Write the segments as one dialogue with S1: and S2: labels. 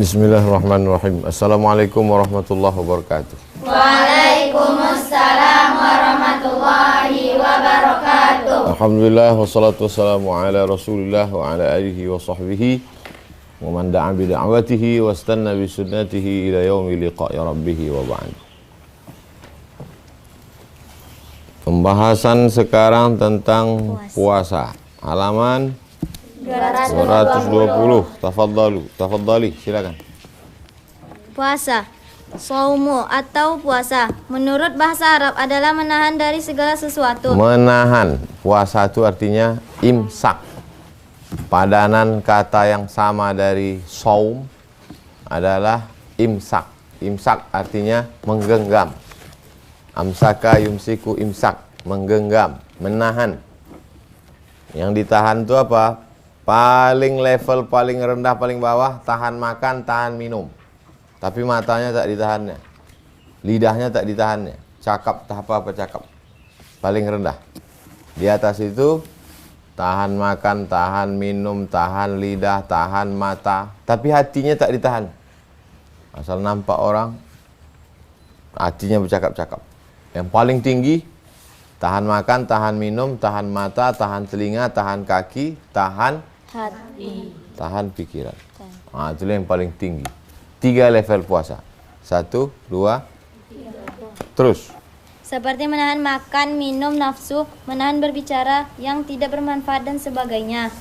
S1: Bismillahirrahmanirrahim. Assalamualaikum warahmatullahi wabarakatuh.
S2: Waalaikumsalam warahmatullahi wabarakatuh.
S1: Alhamdulillah wassalatu wassalamu ala Rasulillah wa ala alihi wa sahbihi wa man da'a bi da'watihi wa istanna bi sunnatihi ila yaumi liqa'i rabbih wa ba'd. Pembahasan sekarang tentang puasa. Halaman 220. Tafadhali, silakan.
S2: Puasa. Saumu atau puasa menurut bahasa Arab adalah menahan dari segala sesuatu.
S1: Menahan. Puasa itu artinya imsak. Padanan kata yang sama dari saum adalah imsak. Imsak artinya menggenggam. Amsaka yumsiku imsak, menggenggam, menahan. Yang ditahan itu apa? Paling level paling rendah paling bawah, tahan makan, tahan minum. Tapi matanya tak ditahannya, lidahnya tak ditahannya, cakap tak apa cakap. Paling rendah. Di atas itu tahan makan, tahan minum, tahan lidah, tahan mata, tapi hatinya tak ditahan. Asal nampak orang, hatinya bercakap-cakap. Yang paling tinggi, tahan makan, tahan minum, tahan mata, tahan telinga, tahan kaki, tahan
S2: Hati.
S1: tahan pikiran. Itulah yang paling tinggi. 3 level puasa. 1, 2, terus.
S2: Seperti menahan makan, minum, nafsu, menahan berbicara yang tidak bermanfaat dan sebagainya.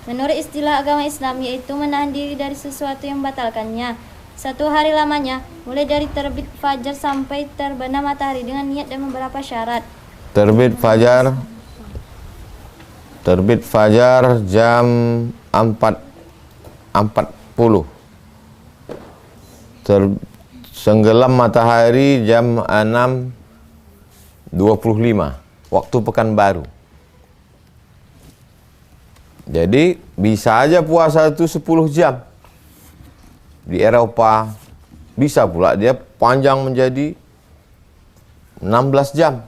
S2: Menurut istilah agama Islam, yaitu menahan diri dari sesuatu yang membatalkannya. 1 hari lamanya, mulai dari terbit fajar sampai terbenam matahari dengan niat dan beberapa syarat.
S1: Terbit fajar jam 4.40. Tenggelam matahari jam 6.25 waktu Pekanbaru. Jadi bisa aja puasa itu 10 jam. Di Eropa bisa pula dia panjang menjadi 16 jam.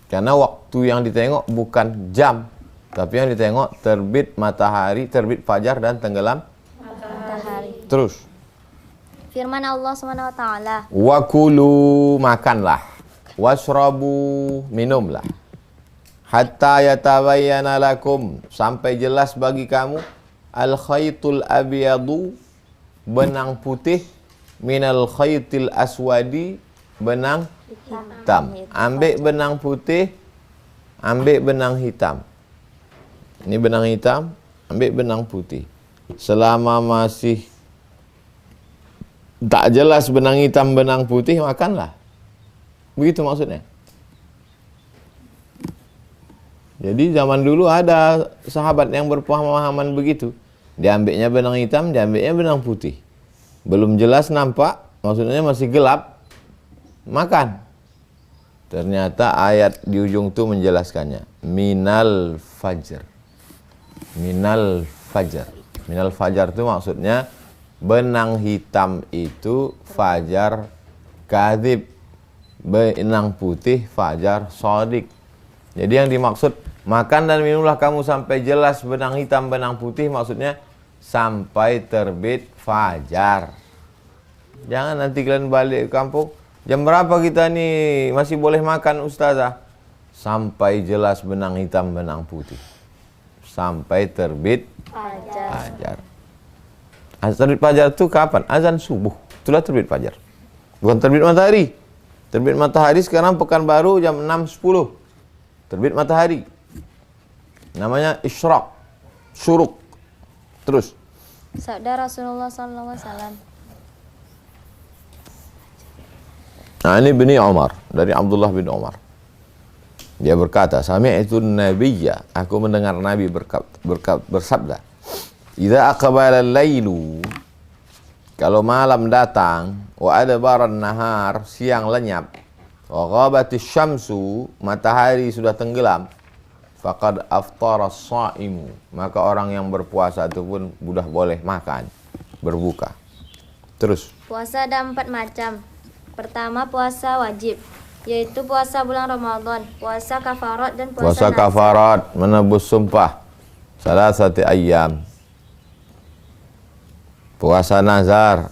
S1: Karena waktu yang ditengok bukan jam, tapi yang ditengok terbit matahari, terbit fajar dan tenggelam
S2: Matahari.
S1: terus.
S2: Firman Allah SWT.
S1: Wa kulu, makanlah. Washrabu, minumlah. Hatta yatabayyana lakum, sampai jelas bagi kamu al khaytul abyadu, benang putih, minal khaytil aswadi, benang hitam. Ambil benang putih, ambil benang hitam. Ini benang hitam, ambil benang putih. Selama masih tak jelas benang hitam, benang putih, makanlah. Begitu maksudnya. Jadi zaman dulu ada sahabat yang berpemahaman begitu. Diambilnya benang hitam, diambilnya benang putih. Belum jelas nampak, maksudnya masih gelap, makan. Ternyata ayat di ujung itu menjelaskannya. Minal fajr. Minal fajar. Minal fajar itu maksudnya benang hitam itu fajar kadhib, benang putih fajar shadiq. Jadi yang dimaksud makan dan minumlah kamu sampai jelas benang hitam benang putih, maksudnya sampai terbit fajar. Jangan nanti kalian balik ke kampung, jam berapa kita nih masih boleh makan ustazah? Sampai jelas benang hitam benang putih, sampai terbit fajar. Terbit fajar itu kapan? Azan subuh, itulah terbit fajar. Bukan terbit matahari. Terbit matahari sekarang Pekanbaru jam 6.10. Terbit matahari. Namanya isyraq, syuruk. Terus.
S2: Sabda Rasulullah SAW.
S1: Nah, ini bin Umar, dari Abdullah bin Umar. Dia berkata, sami'tu nabiyya, aku mendengar Nabi bersabda, idza aqbala al-lailu, kalau malam datang, wa adbaran nahar, siang lenyap, wa ghabatis syamsu, matahari sudah tenggelam, faqad aftara as-shaimu, maka orang yang berpuasa itu pun sudah boleh makan, berbuka. Terus.
S2: Puasa ada 4 macam. Pertama, puasa wajib, yaitu puasa bulan Ramadan, puasa kafarat dan
S1: Puasa
S2: nazar.
S1: kafarat, menebus sumpah, salah satu ayam. Puasa nazar,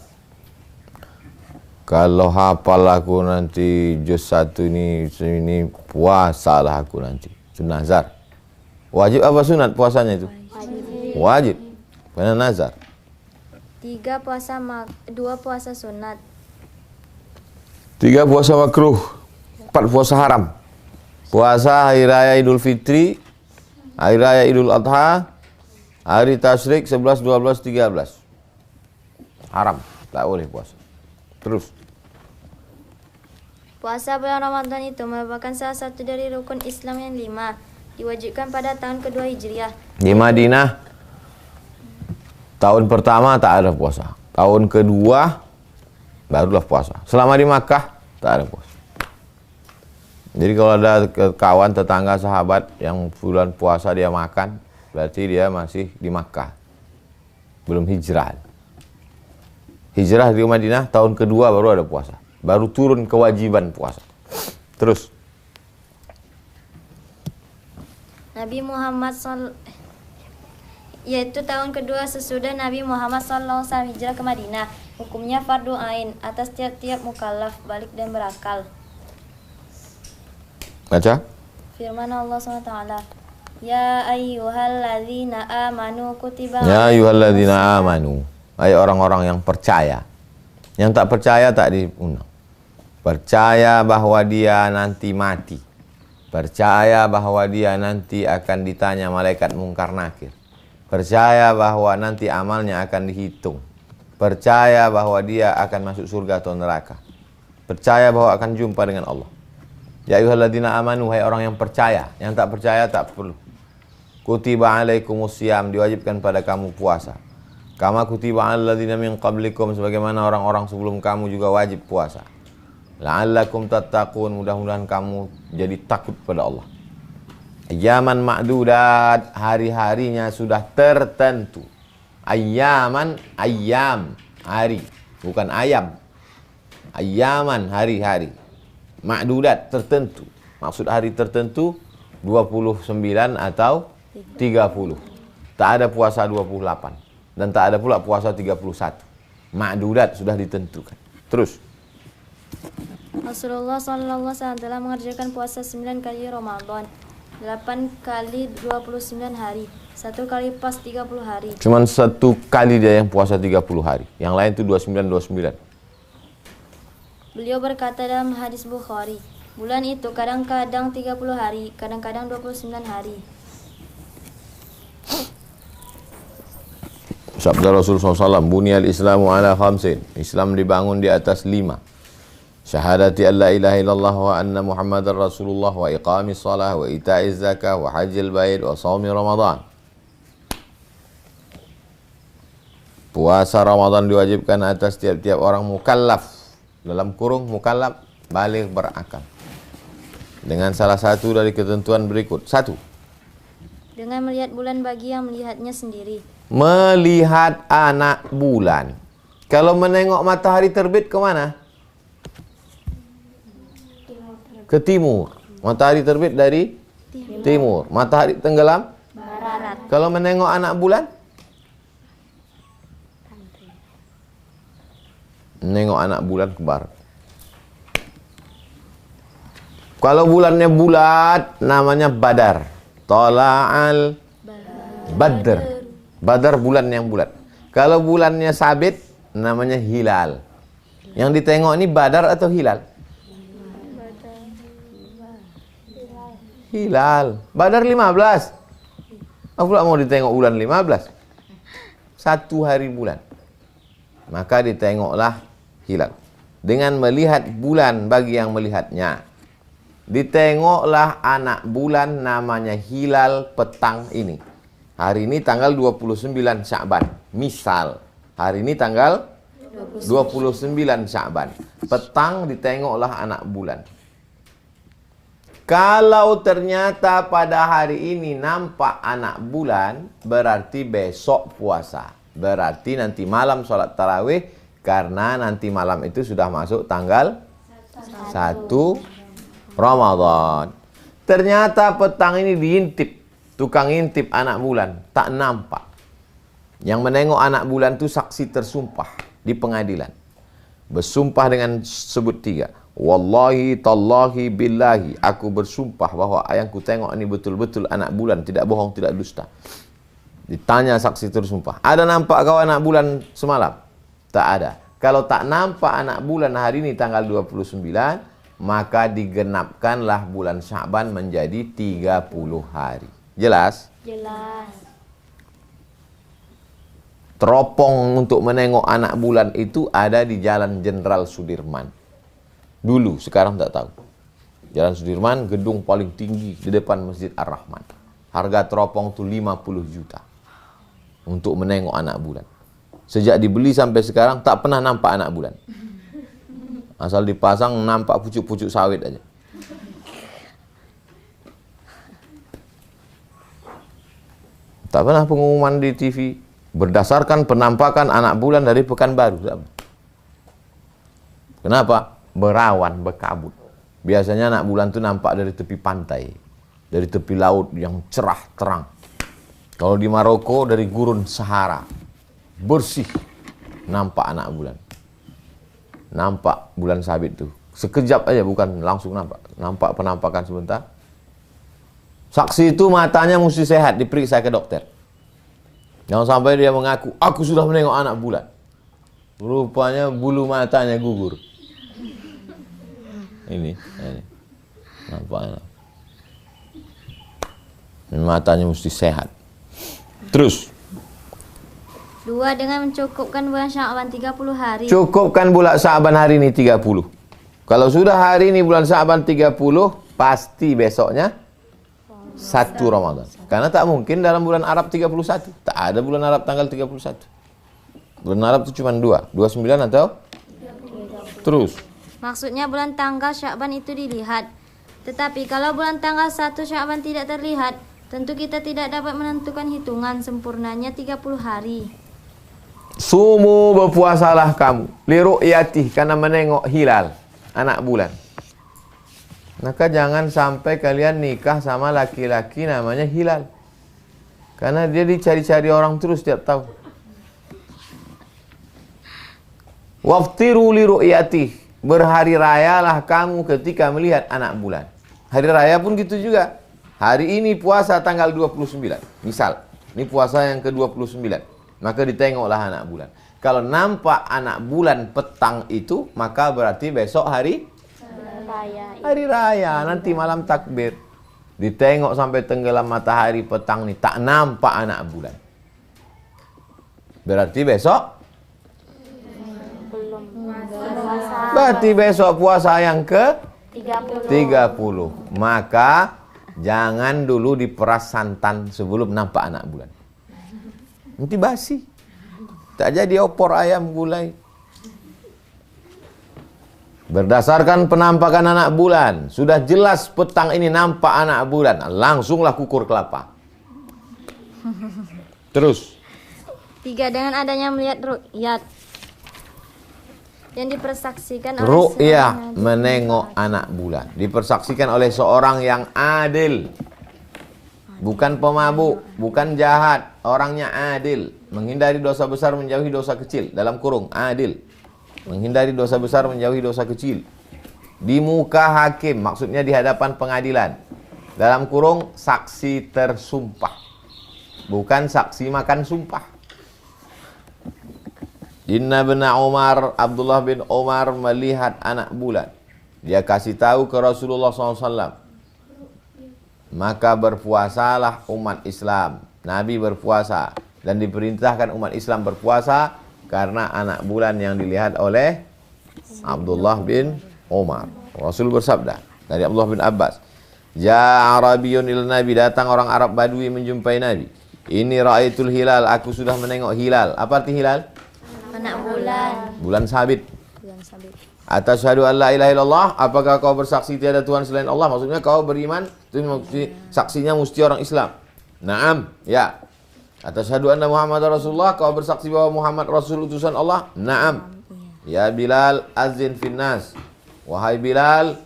S1: Kalau hafal aku nanti juz 1 ini puasa lah aku nanti. Itu nazar. Wajib apa sunat puasanya itu? Wajib. Karena nazar.
S2: 2 puasa sunat.
S1: 3 puasa makruh. 4 puasa haram. Puasa hari raya Idul Fitri, hari raya Idul Adha, hari Tasyrik 11, 12, 13. Haram, tak boleh puasa. Terus.
S2: Puasa bulan Ramadan itu merupakan salah satu dari rukun Islam yang 5. Diwajibkan pada tahun kedua Hijriah.
S1: Di Madinah, tahun pertama tak ada puasa. Tahun kedua, barulah puasa. Selama di Makkah, tak ada puasa. Jadi kalau ada kawan, tetangga, sahabat yang bulan puasa dia makan, berarti dia masih di Makkah. Belum hijrah. Hijrah di Madinah, tahun kedua baru ada puasa. Baru turun kewajiban puasa. Terus.
S2: Nabi Muhammad yaitu tahun kedua sesudah Nabi Muhammad SAW hijrah ke Madinah. Hukumnya fardu ain atas tiap-tiap mukallaf balik dan berakal.
S1: Baca.
S2: Firman Allah SWT. Ya ayyuhalladzina amanu kutiba.
S1: Ya ayyuhalladzina amanu. Hai orang-orang yang percaya. Yang tak percaya tak diundang. Percaya bahwa dia nanti mati. Percaya bahwa dia nanti akan ditanya malaikat mungkar nakir. Percaya bahwa nanti amalnya akan dihitung. Percaya bahwa dia akan masuk surga atau neraka. Percaya bahwa akan jumpa dengan Allah. Ya ayyuhalladzina amanu, hai orang yang percaya. Yang tak percaya tak perlu. Kutiba alaikumusiyam, diwajibkan pada kamu puasa. Kama kutiba alal ladzina min qablikum, sebagaimana orang-orang sebelum kamu juga wajib puasa. La'allakum tattaqun, mudah-mudahan kamu jadi takut pada Allah. Ayyaman ma'dudat, hari-harinya sudah tertentu. Ayyaman, ayyam, hari, bukan ayam. Ayyaman, hari-hari. Ma'dudat, tertentu. Maksud hari tertentu 29 atau 30. Tak ada puasa 28 dan tak ada pula puasa 31. Ma'dudat sudah ditentukan. Terus.
S2: Rasulullah SAW telah mengerjakan puasa 9 kali Ramadan, 8 kali 29 hari, 1 kali pas 30 hari.
S1: Cuman 1 kali dia yang puasa 30 hari. Yang lain itu 29.
S2: Beliau berkata dalam hadis Bukhari, bulan itu kadang-kadang 30 hari, kadang-kadang 29 hari.
S1: Sabda Rasulullah SAW, Bunyal Islamu ala khamsin. Islam dibangun di atas 5. Syahadati an la ilaha illallah wa anna Muhammadar Rasulullah wa iqamis salah wa ita'iz zakah wa hajjil bait wa shaumi Ramadan. Puasa Ramadan diwajibkan atas tiap-tiap orang mukallaf. Dalam kurung mukallaf, baligh berakal. Dengan salah satu dari ketentuan berikut. 1.
S2: Dengan melihat bulan bagi yang melihatnya sendiri.
S1: Melihat anak bulan. Kalau menengok matahari terbit ke mana? Ke timur. Matahari terbit dari timur. Matahari tenggelam?
S2: Barat.
S1: Kalau menengok anak bulan? Menengok anak bulan ke barat. Kalau bulannya bulat, namanya badar. Tala'al badr. Badar bulan yang bulat. Kalau bulannya sabit, namanya hilal. Yang ditengok ini badar atau hilal? Hilal. Badar 15. Aku pula mau ditengok bulan 15. 1 hari bulan. Maka ditengoklah hilal. Dengan melihat bulan bagi yang melihatnya. Ditengoklah anak bulan namanya hilal petang ini. Hari ini tanggal 29 Sya'ban. Misal, hari ini tanggal 29 Sya'ban. Petang ditengoklah anak bulan. Kalau ternyata pada hari ini nampak anak bulan, berarti besok puasa. Berarti nanti malam sholat tarawih, karena nanti malam itu sudah masuk tanggal 1 Ramadan. Ternyata petang ini diintip, tukang intip anak bulan, tak nampak. Yang menengok anak bulan itu saksi tersumpah di pengadilan. bersumpah dengan sebut 3. Wallahi, tallahi, billahi, aku bersumpah bahwa yang ku tengok ini betul-betul anak bulan, tidak bohong, tidak dusta. Ditanya saksi tersumpah, ada nampak kau anak bulan semalam? Tak ada. Kalau tak nampak anak bulan hari ini tanggal 29, maka digenapkanlah bulan Sya'ban menjadi 30 hari. Jelas?
S2: Jelas.
S1: Teropong untuk menengok anak bulan itu ada di Jalan Jenderal Sudirman. Dulu, sekarang tak tahu. Jalan Sudirman, gedung paling tinggi di depan Masjid Ar-Rahman. Harga teropong itu 50 juta untuk menengok anak bulan. Sejak dibeli sampai sekarang tak pernah nampak anak bulan. Asal dipasang nampak pucuk-pucuk sawit aja. Tak pernah pengumuman di TV berdasarkan penampakan anak bulan dari Pekanbaru. Kenapa? Berawan, berkabut. Biasanya anak bulan itu nampak dari tepi pantai, dari tepi laut yang cerah terang. Kalau di Maroko dari gurun Sahara, bersih, nampak anak bulan. Nampak bulan sabit tuh. Sekejap aja, bukan langsung nampak. Nampak penampakan sebentar. Saksi itu matanya mesti sehat, diperiksa ke dokter. Jangan sampai dia mengaku, aku sudah menengok anak bulan. Rupanya bulu matanya gugur. Ini. Nampaknya. Matanya mesti sehat. Terus.
S2: 2. Dengan mencukupkan bulan Sya'ban 30 hari.
S1: Cukupkan bulan Sya'ban hari ini 30. Kalau sudah hari ini bulan Sya'ban 30, pasti besoknya 1 Ramadan. Karena tak mungkin dalam bulan Arab 31. Tak ada bulan Arab tanggal 31. Bulan Arab itu cuma 2. 29 atau? Terus.
S2: Maksudnya bulan tanggal Sya'ban itu dilihat. Tetapi kalau bulan tanggal 1 Sya'ban tidak terlihat, tentu kita tidak dapat menentukan hitungan sempurnanya 30 hari.
S1: Sumu, berpuasalah kamu. Liru'yatih, karena menengok hilal, anak bulan. Maka jangan sampai kalian nikah sama laki-laki namanya hilal. Karena dia dicari-cari orang terus tiap tahun. Waftiru liru'yatih, berhari rayalah kamu ketika melihat anak bulan. Hari raya pun gitu juga. Hari ini puasa tanggal 29. Misal, ini puasa yang ke-29. Maka ditengoklah anak bulan. Kalau nampak anak bulan petang itu, maka berarti besok hari
S2: Raya.
S1: hari raya. Nanti malam takbir. Ditengok sampai tenggelam matahari petang nih, tak nampak anak bulan. Berarti besok?
S2: Belum.
S1: Berarti besok puasa yang ke
S2: 30.
S1: 30. Maka jangan dulu diperas santan sebelum nampak anak bulan. Nanti basi. Tak jadi opor ayam gulai. Berdasarkan penampakan anak bulan, sudah jelas petang ini nampak anak bulan, langsunglah kukur kelapa. Terus.
S2: 3. Dengan adanya melihat ru'yat yang dipersaksikan oleh
S1: Ru'yah, menengok anak bulan, dipersaksikan oleh seorang yang adil. Bukan pemabuk, bukan jahat, orangnya adil. Menghindari dosa besar, menjauhi dosa kecil. Dalam kurung, adil. Menghindari dosa besar, menjauhi dosa kecil. Di muka hakim, maksudnya di hadapan pengadilan. Dalam kurung, saksi tersumpah. Bukan saksi makan sumpah. Inna bin Umar, Abdullah bin Umar melihat anak bulan. Dia kasih tahu ke Rasulullah SAW. Maka berpuasalah umat Islam. Nabi berpuasa dan diperintahkan umat Islam berpuasa karena anak bulan yang dilihat oleh Abdullah bin Umar. Rasul bersabda dari Abdullah bin Abbas, "Ja Arabiyun ila Nabi, datang orang Arab Badui menjumpai Nabi. Ini ra'aitul hilal, aku sudah menengok hilal." Apa arti hilal?
S2: anak bulan.
S1: Bulan sabit.
S2: Bulan sabit.
S1: Atasyhadu an la ilaha illallah, apakah kau bersaksi tiada Tuhan selain Allah? Maksudnya kau beriman, itu saksinya mesti orang Islam. Naam, ya. Atasyhadu anna Muhammadar Rasulullah, kau bersaksi bahwa Muhammad Rasul utusan Allah? Naam. Ya Bilal, azin finnas. Wahai Bilal,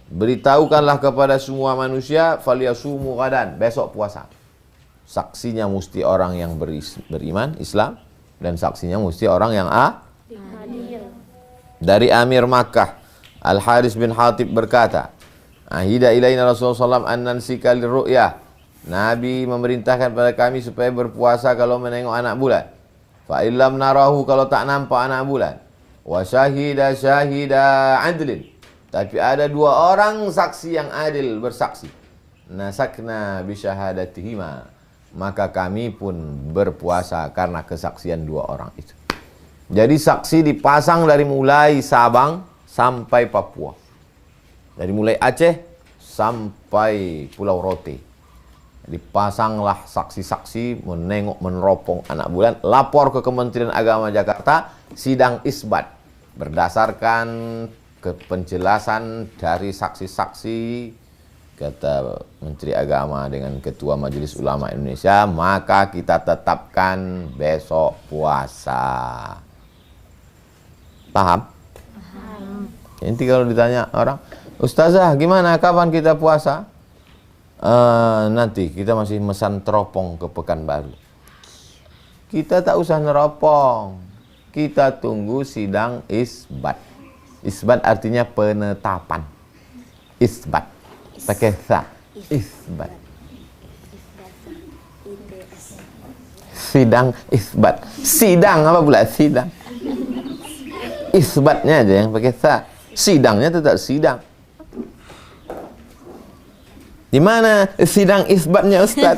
S1: beritahukanlah kepada semua manusia, falyasumu ghadan, besok puasa. Saksinya mesti orang yang beriman, Islam. dan saksinya mesti orang yang Dari Amir Makkah, Al-Haris bin Hatib berkata, ahida ilaina Rasulullah SAW an nansika lirru'yah. Nabi memerintahkan pada kami supaya berpuasa kalau menengok anak bulan. Fa illam narahu, kalau tak nampak anak bulan. Wa syahida adlin. Tapi ada 2 orang saksi yang adil bersaksi. Nasakna bi syahadatihima. Maka kami pun berpuasa karena kesaksian 2 orang itu. Jadi saksi dipasang dari mulai Sabang sampai Papua. Dari mulai Aceh sampai Pulau Rote. Dipasanglah saksi-saksi menengok meneropong anak bulan, lapor ke Kementerian Agama Jakarta, sidang isbat. Berdasarkan penjelasan dari saksi-saksi, kata Menteri Agama dengan Ketua Majelis Ulama Indonesia, maka kita tetapkan besok puasa. Paham? Nanti kalau ditanya orang, Ustazah gimana, kapan kita puasa? Nanti kita masih mesan teropong ke Pekanbaru. Kita tak usah neropong, kita tunggu sidang isbat. Isbat artinya penetapan. Isbat pakai sa. Isbat. Sidang isbat. Sidang apa pula sidang? Isbatnya aja yang pakai sa. Sidangnya tetap sidang. Di mana sidang isbatnya Ustaz?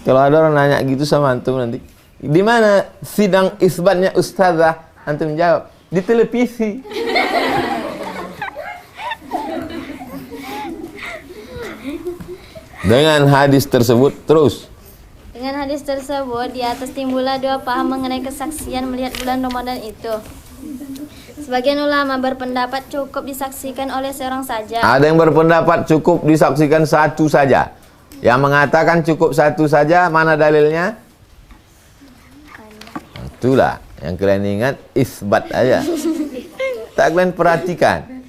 S1: Kalau ada orang nanya gitu sama antum nanti, di mana sidang isbatnya Ustazah? Antum jawab, di televisi. Dengan hadis tersebut terus.
S2: Dengan hadis tersebut, di atas timbullah 2 paham mengenai kesaksian melihat bulan Ramadan itu. Sebagian ulama berpendapat cukup disaksikan oleh seorang saja.
S1: Ada yang berpendapat cukup disaksikan 1 saja. Yang mengatakan cukup 1 saja, mana dalilnya? Itulah yang kalian ingat, isbat aja. Tak kalian perhatikan.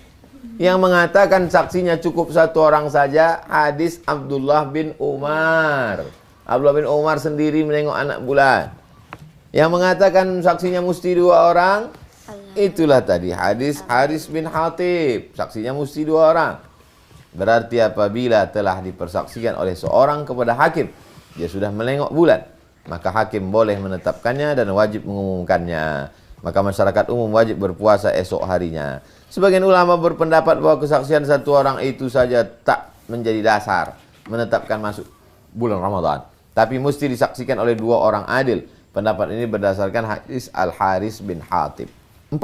S1: Yang mengatakan saksinya cukup 1 orang saja, hadis Abdullah bin Umar. Abdullah bin Umar sendiri menengok anak bulan. Yang mengatakan saksinya mesti 2 orang, itulah tadi hadis Haris bin Hatib. Saksinya mesti 2 orang. Berarti apabila telah dipersaksikan oleh seorang kepada hakim, dia sudah menengok bulan, maka hakim boleh menetapkannya dan wajib mengumumkannya. Maka masyarakat umum wajib berpuasa esok harinya. Sebagian ulama berpendapat bahwa kesaksian 1 orang itu saja tak menjadi dasar menetapkan masuk bulan Ramadan, tapi mesti disaksikan oleh 2 orang adil. Pendapat ini berdasarkan hadis Al-Haris bin Hatib. 4.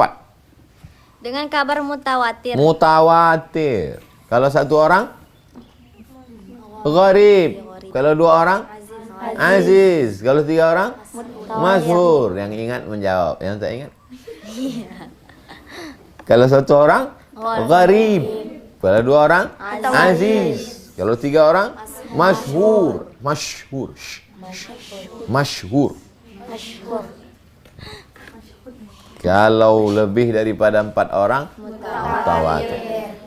S2: Dengan kabar mutawatir.
S1: Mutawatir. Kalau 1 orang? Gharib. Kalau 2 orang? Aziz. Kalau 3 orang? Masyhur. Yang ingat menjawab. Yang tak ingat? Kalau 1 orang? Gharib. Kalau 2 orang? Aziz. Kalau 3 orang? Masyhur. Masyhur. Masyhur. Kalau lebih daripada 4 orang, mutawatir.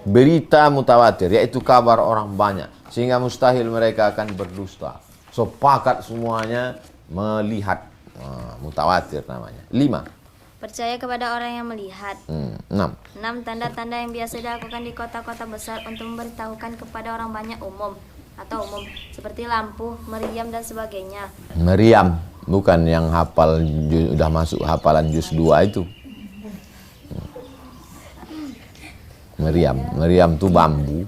S1: Berita mutawatir, yaitu kabar orang banyak, sehingga mustahil mereka akan berdusta. Sepakat semuanya melihat. Mutawatir namanya. 5.
S2: Percaya kepada orang yang melihat.
S1: 6.
S2: 6. Tanda-tanda yang biasa dilakukan di kota-kota besar untuk memberitahukan kepada orang banyak umum, seperti lampu, meriam dan sebagainya.
S1: Meriam, bukan yang hafal udah masuk hafalan juz 2 itu. Meriam itu bambu.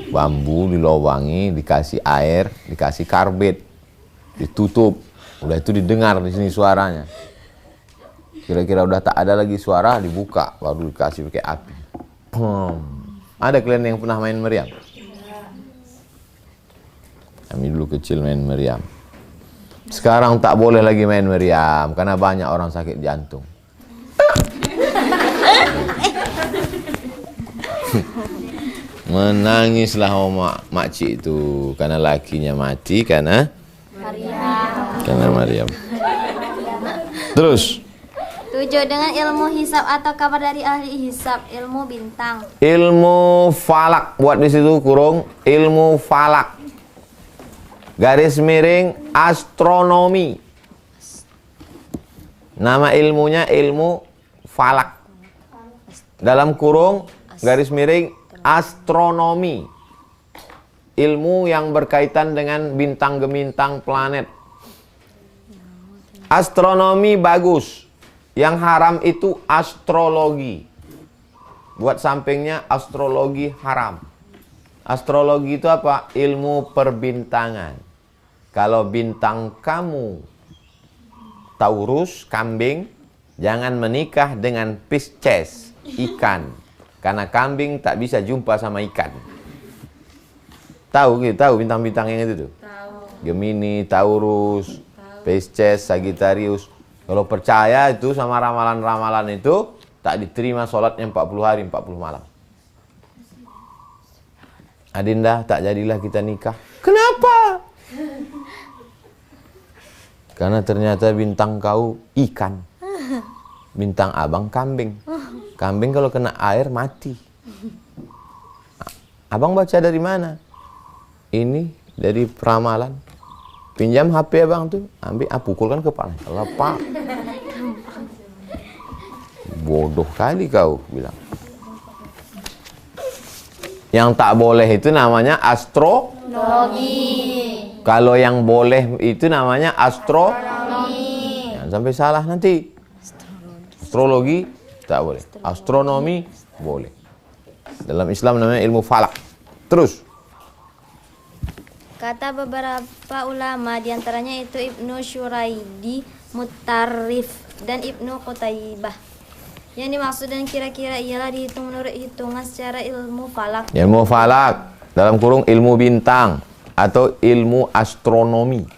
S1: Bambu dilobangi, dikasih air, dikasih karbit, ditutup. Udah itu didengar di sini suaranya. Kira-kira udah tak ada lagi suara, dibuka, baru dikasih pakai api. Ada kalian yang pernah main meriam? Kami dulu kecil main meriam. Sekarang tak boleh lagi main meriam karena banyak orang sakit jantung. Menangislah makcik itu karena lakinya mati karena Maryam. Terus
S2: 7. Dengan ilmu hisab atau kabar dari ahli hisab, ilmu bintang.
S1: Ilmu falak, buat di situ kurung ilmu falak. garis miring astronomi. Nama ilmunya ilmu falak. Dalam kurung garis miring astronomi. Ilmu yang berkaitan dengan bintang gemintang planet. Astronomi bagus. Yang haram itu astrologi. Buat sampingnya astrologi haram. Astrologi itu apa? Ilmu perbintangan. Kalau bintang kamu Taurus, kambing, jangan menikah dengan Pisces, ikan. Karena kambing tak bisa jumpa sama ikan. Tahu gitu, tahu bintang-bintang yang itu tuh? Tahu. Gemini, Taurus, Pisces, Sagittarius. Kalau percaya itu sama ramalan-ramalan itu, tak diterima sholatnya 40 hari, 40 malam. Adinda, tak jadilah kita nikah. Kenapa? Karena ternyata bintang kau ikan. Bintang abang kambing. Kambing kalau kena air mati. Abang baca dari mana? Ini dari ramalan. Pinjam HP abang tuh, ambil, pukulkan kepala. Lepak. Bodoh kali kau, bilang. Yang tak boleh itu namanya astrologi. Kalau yang boleh itu namanya astronomi. Jangan sampai salah nanti. Astrologi tak boleh. Astronomi boleh. Dalam Islam namanya ilmu falak. Terus.
S2: Kata beberapa ulama, diantaranya itu Ibnu Syuraidi, Mutarrif, dan Ibnu Qutaibah. Yang dimaksud dan kira-kira ialah dihitung menurut hitungan secara ilmu falak.
S1: Ilmu falak, dalam kurung ilmu bintang atau ilmu astronomi.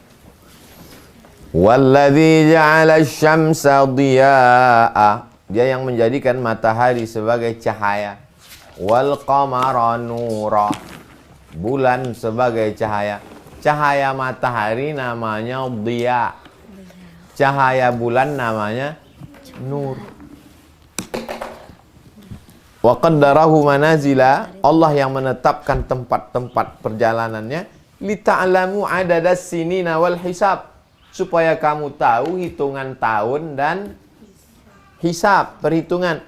S1: Walladzi ja'ala asy-syamsa dhiya'a. Dia yang menjadikan matahari sebagai cahaya. Wal qamara nura. Bulan sebagai cahaya. Cahaya matahari namanya dhiya. Cahaya bulan namanya nur. Wa qaddarahu manazila. Allah yang menetapkan tempat-tempat perjalanannya. Lita'lamu adadas sinina wal hisab. Supaya kamu tahu hitungan tahun dan hisab, perhitungan.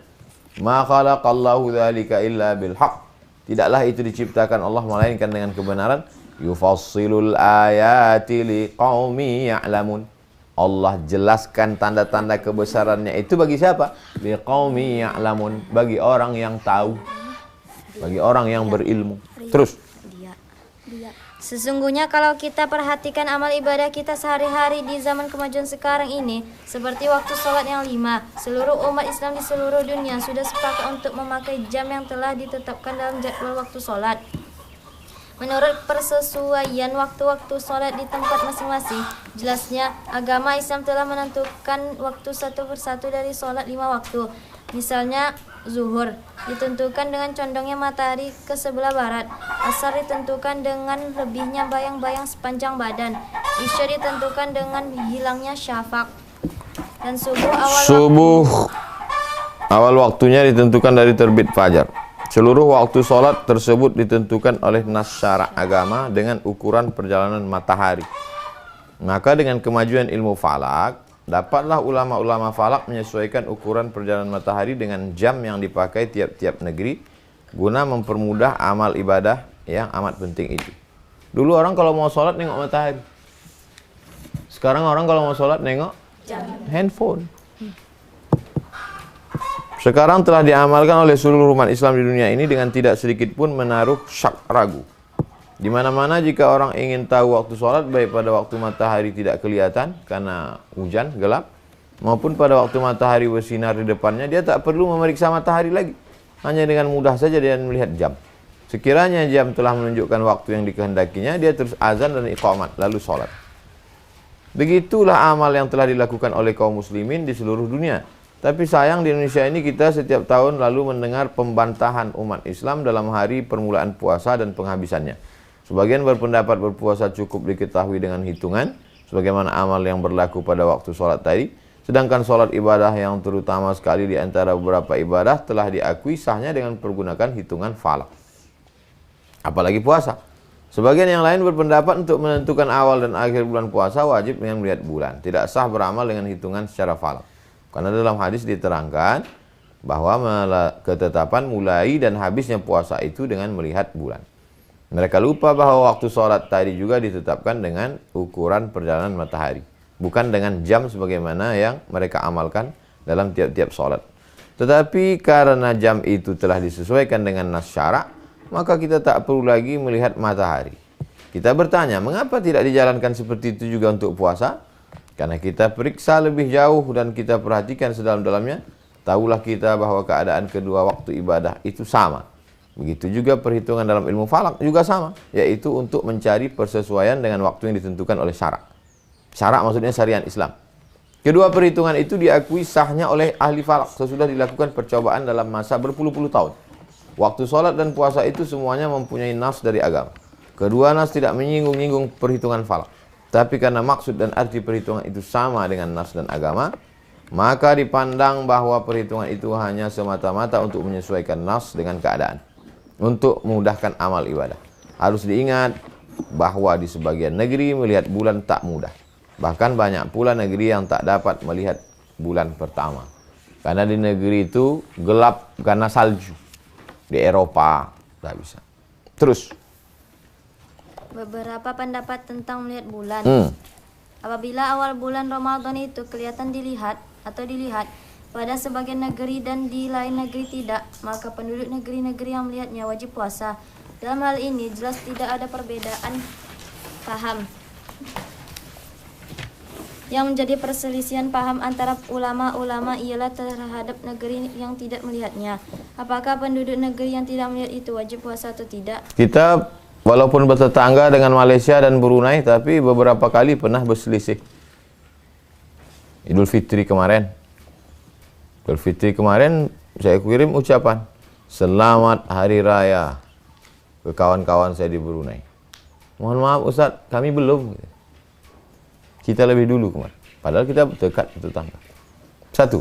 S1: Ma khalaqallahu dzalika illa bil haqq. Tidaklah itu diciptakan Allah melainkan dengan kebenaran. Yufassilul ayati liqaumi ya'lamun. Allah jelaskan tanda-tanda kebesarannya itu bagi siapa? Liqaumi ya'lamun, bagi orang yang tahu, bagi orang yang berilmu. Terus.
S2: Sesungguhnya kalau kita perhatikan amal ibadah kita sehari-hari di zaman kemajuan sekarang ini, seperti waktu sholat yang 5, seluruh umat Islam di seluruh dunia sudah sepakat untuk memakai jam yang telah ditetapkan dalam jadwal waktu sholat. Menurut persesuaian waktu-waktu sholat di tempat masing-masing, jelasnya agama Islam telah menentukan waktu satu persatu dari sholat 5 waktu. Misalnya zuhur ditentukan dengan condongnya matahari ke sebelah barat, asar ditentukan dengan lebihnya bayang-bayang sepanjang badan, isya ditentukan dengan hilangnya syafaq, dan subuh awal waktunya ditentukan dari terbit fajar. Seluruh waktu sholat tersebut ditentukan oleh nas syara' agama dengan ukuran perjalanan matahari. Maka dengan kemajuan ilmu falak, dapatlah ulama-ulama falak menyesuaikan ukuran perjalanan matahari dengan jam yang dipakai tiap-tiap negeri guna mempermudah amal ibadah yang amat penting itu. Dulu orang kalau mau sholat nengok matahari. Sekarang orang kalau mau sholat nengok handphone. Sekarang telah diamalkan oleh seluruh umat Islam di dunia ini dengan tidak sedikit pun menaruh syak ragu. Di mana-mana jika orang ingin tahu waktu sholat, baik pada waktu matahari tidak kelihatan karena hujan, gelap, maupun pada waktu matahari bersinar di depannya, dia tak perlu memeriksa matahari lagi. Hanya dengan mudah saja dia melihat jam. Sekiranya jam telah menunjukkan waktu yang dikehendakinya, dia terus azan dan iqamat, lalu sholat. Begitulah amal yang telah dilakukan oleh kaum muslimin di seluruh dunia. Tapi sayang di Indonesia ini kita setiap tahun lalu mendengar pembantahan umat Islam dalam hari permulaan puasa dan penghabisannya. Sebagian berpendapat berpuasa cukup diketahui dengan hitungan, sebagaimana amal yang berlaku pada waktu sholat tadi. Sedangkan sholat ibadah yang terutama sekali di antara beberapa ibadah telah diakui sahnya dengan pergunakan hitungan falak. Apalagi puasa.
S1: Sebagian yang lain berpendapat untuk menentukan awal dan akhir bulan puasa wajib dengan melihat bulan. Tidak sah beramal dengan hitungan secara falak. Karena dalam hadis diterangkan bahwa ketetapan mulai dan habisnya puasa itu dengan melihat bulan. Mereka lupa bahwa waktu sholat tadi juga ditetapkan dengan ukuran perjalanan matahari. Bukan dengan jam sebagaimana yang mereka amalkan dalam tiap-tiap sholat. Tetapi karena jam itu telah disesuaikan dengan nas syara', maka kita tak perlu lagi melihat matahari. Kita bertanya, mengapa tidak dijalankan seperti itu juga untuk puasa? Karena kita periksa lebih jauh dan kita perhatikan sedalam-dalamnya, tahulah kita bahwa keadaan kedua waktu ibadah itu sama. Begitu juga perhitungan dalam ilmu falak juga sama, yaitu untuk mencari persesuaian dengan waktu yang ditentukan oleh syara'. Syara' maksudnya syariat Islam. Kedua perhitungan itu diakui sahnya oleh ahli falak sesudah dilakukan percobaan dalam masa berpuluh-puluh tahun. Waktu sholat dan puasa itu semuanya mempunyai nas dari agama. Kedua nas tidak menyinggung-nyinggung perhitungan falak. Tapi karena maksud dan arti perhitungan itu sama dengan nas dan agama, maka dipandang bahwa perhitungan itu hanya semata-mata untuk menyesuaikan nas dengan keadaan. Untuk memudahkan amal ibadah. Harus diingat bahwa di sebagian negeri melihat bulan tak mudah. Bahkan banyak pula negeri yang tak dapat melihat bulan pertama. Karena di negeri itu gelap karena salju. Di Eropa tak bisa. Terus
S2: Beberapa pendapat tentang melihat bulan. Apabila awal bulan Ramadan itu kelihatan dilihat pada sebagian negeri dan di lain negeri tidak, maka penduduk negeri-negeri yang melihatnya wajib puasa. Dalam hal ini jelas tidak ada perbedaan paham. Yang menjadi perselisihan paham antara ulama-ulama ialah terhadap negeri yang tidak melihatnya. Apakah penduduk negeri yang tidak melihat itu wajib puasa atau tidak?
S1: kita walaupun bertetangga dengan Malaysia dan Brunei, tapi beberapa kali pernah berselisih. Idul Fitri kemarin saya kirim ucapan selamat hari raya ke kawan-kawan saya di Brunei. Mohon maaf Ustaz, kami belum. Kita lebih dulu kemarin. Padahal kita dekat tetangga. Satu,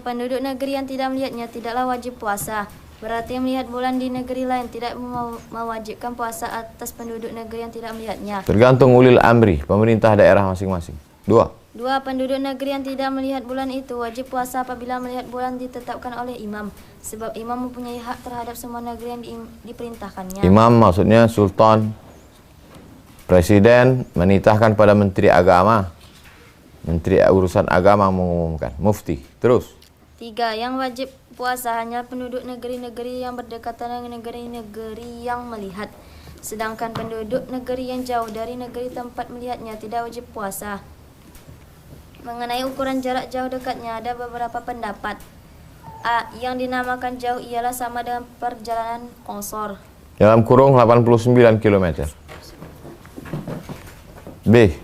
S2: penduduk negeri yang tidak melihatnya tidaklah wajib puasa. Berarti melihat bulan di negeri lain tidak mewajibkan puasa atas penduduk negeri yang tidak melihatnya.
S1: tergantung ulil amri, pemerintah daerah masing-masing. Dua,
S2: Penduduk negeri yang tidak melihat bulan itu wajib puasa apabila melihat bulan ditetapkan oleh imam. Sebab imam mempunyai hak terhadap semua negeri yang diperintahkannya.
S1: imam maksudnya sultan, presiden menitahkan pada menteri agama, menteri urusan agama mengumumkan, mufti. Terus,
S2: 3. Yang wajib puasa hanya penduduk negeri-negeri yang berdekatan dengan negeri-negeri yang melihat. Sedangkan penduduk negeri yang jauh dari negeri tempat melihatnya tidak wajib puasa. Mengenai ukuran jarak jauh dekatnya ada beberapa pendapat. A. Yang dinamakan jauh ialah sama dengan perjalanan qasar.
S1: dalam kurung 89 km. B,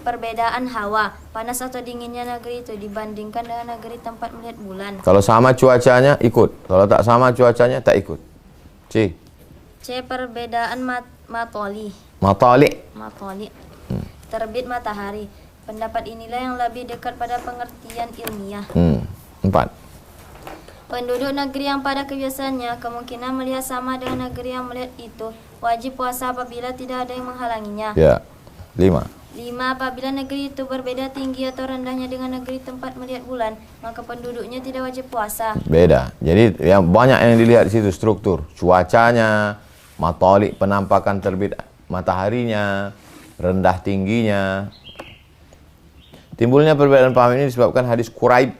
S2: Perbedaan hawa, panas atau dinginnya negeri itu dibandingkan dengan negeri tempat melihat bulan.
S1: kalau sama cuacanya ikut, kalau tak sama cuacanya tak ikut. C,
S2: Perbedaan matoli.
S1: matali'.
S2: Terbit matahari. Pendapat inilah yang lebih dekat pada pengertian ilmiah.
S1: 4,
S2: Penduduk negeri yang pada kebiasaannya kemungkinan melihat sama dengan negeri yang melihat itu wajib puasa apabila tidak ada yang menghalanginya.
S1: ya. 5,
S2: Apabila negeri itu berbeda tinggi atau rendahnya dengan negeri tempat melihat bulan, maka penduduknya tidak wajib puasa.
S1: beda. Jadi yang banyak yang dilihat di situ struktur, cuacanya, matali' penampakan terbit mataharinya, rendah tingginya. Timbulnya perbedaan paham ini disebabkan hadis Quraib.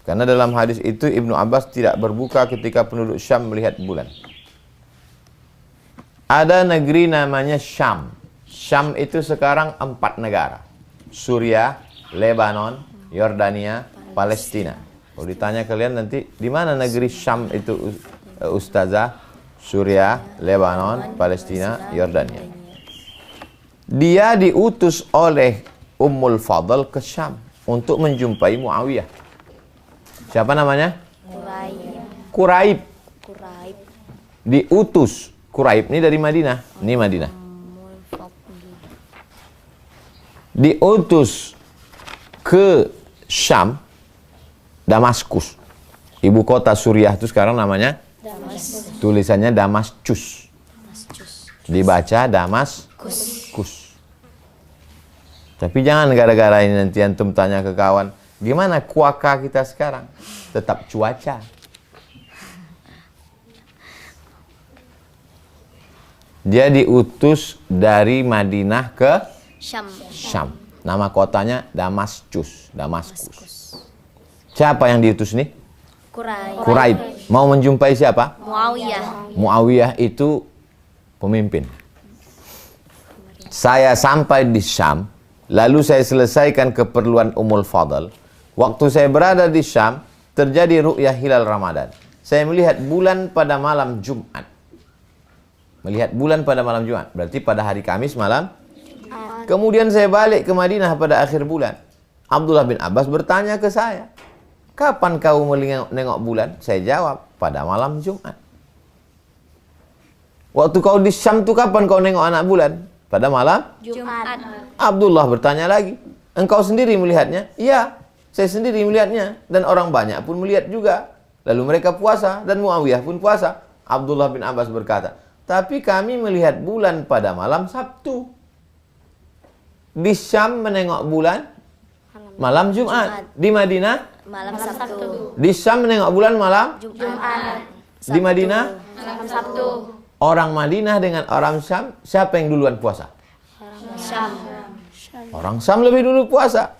S1: Karena dalam hadis itu Ibnu Abbas tidak berbuka ketika penduduk Syam melihat bulan. Ada negeri namanya Syam. Syam itu sekarang 4 negara. Suriah, Lebanon, Yordania, Palestina. Kalau ditanya kalian nanti, di mana negeri Syam itu Ustazah? Suriah, Lebanon, Palestina, Yordania. Dia diutus oleh Ummul Fadl ke Syam untuk menjumpai Muawiyah. Siapa namanya? Quraib. Diutus. Quraib ini dari Madinah. Ini Madinah. Diutus ke Syam, Damaskus. Ibu kota Suriah itu sekarang namanya? Tulisannya Damascus. Dibaca Damaskus. Tapi jangan gara-gara ini nanti antum tanya ke kawan, gimana kuaka kita sekarang? Tetap cuaca. Dia diutus dari Madinah ke Syam. Nama kotanya Damaskus. Siapa yang diutus nih? Quraib. Mau menjumpai siapa? Muawiyah itu pemimpin. Saya sampai di Syam, lalu saya selesaikan keperluan Ummul Fadl. Waktu saya berada di Syam, terjadi ru'yah hilal Ramadan. Saya melihat bulan pada malam Jumat. Berarti pada hari Kamis malam. Kemudian saya balik ke Madinah pada akhir bulan. Abdullah bin Abbas bertanya ke saya, kapan kau menengok bulan? Saya jawab, pada malam Jumat. Waktu kau di Syam tu kapan kau nengok anak bulan? Pada malam
S2: Jumat.
S1: Abdullah bertanya lagi, engkau sendiri melihatnya? Iya, saya sendiri melihatnya. Dan orang banyak pun melihat juga. Lalu mereka puasa dan Muawiyah pun puasa. Abdullah bin Abbas berkata, tapi kami melihat bulan pada malam Sabtu. Di Syam menengok bulan malam Jumat. Di Madinah
S2: Malam Sabtu.
S1: di Syam menengok bulan malam
S2: Jumat.
S1: di Madinah.
S2: Malam Sabtu.
S1: Orang Madinah dengan orang Syam, siapa yang duluan puasa?
S2: Syam.
S1: Orang Syam lebih dulu puasa.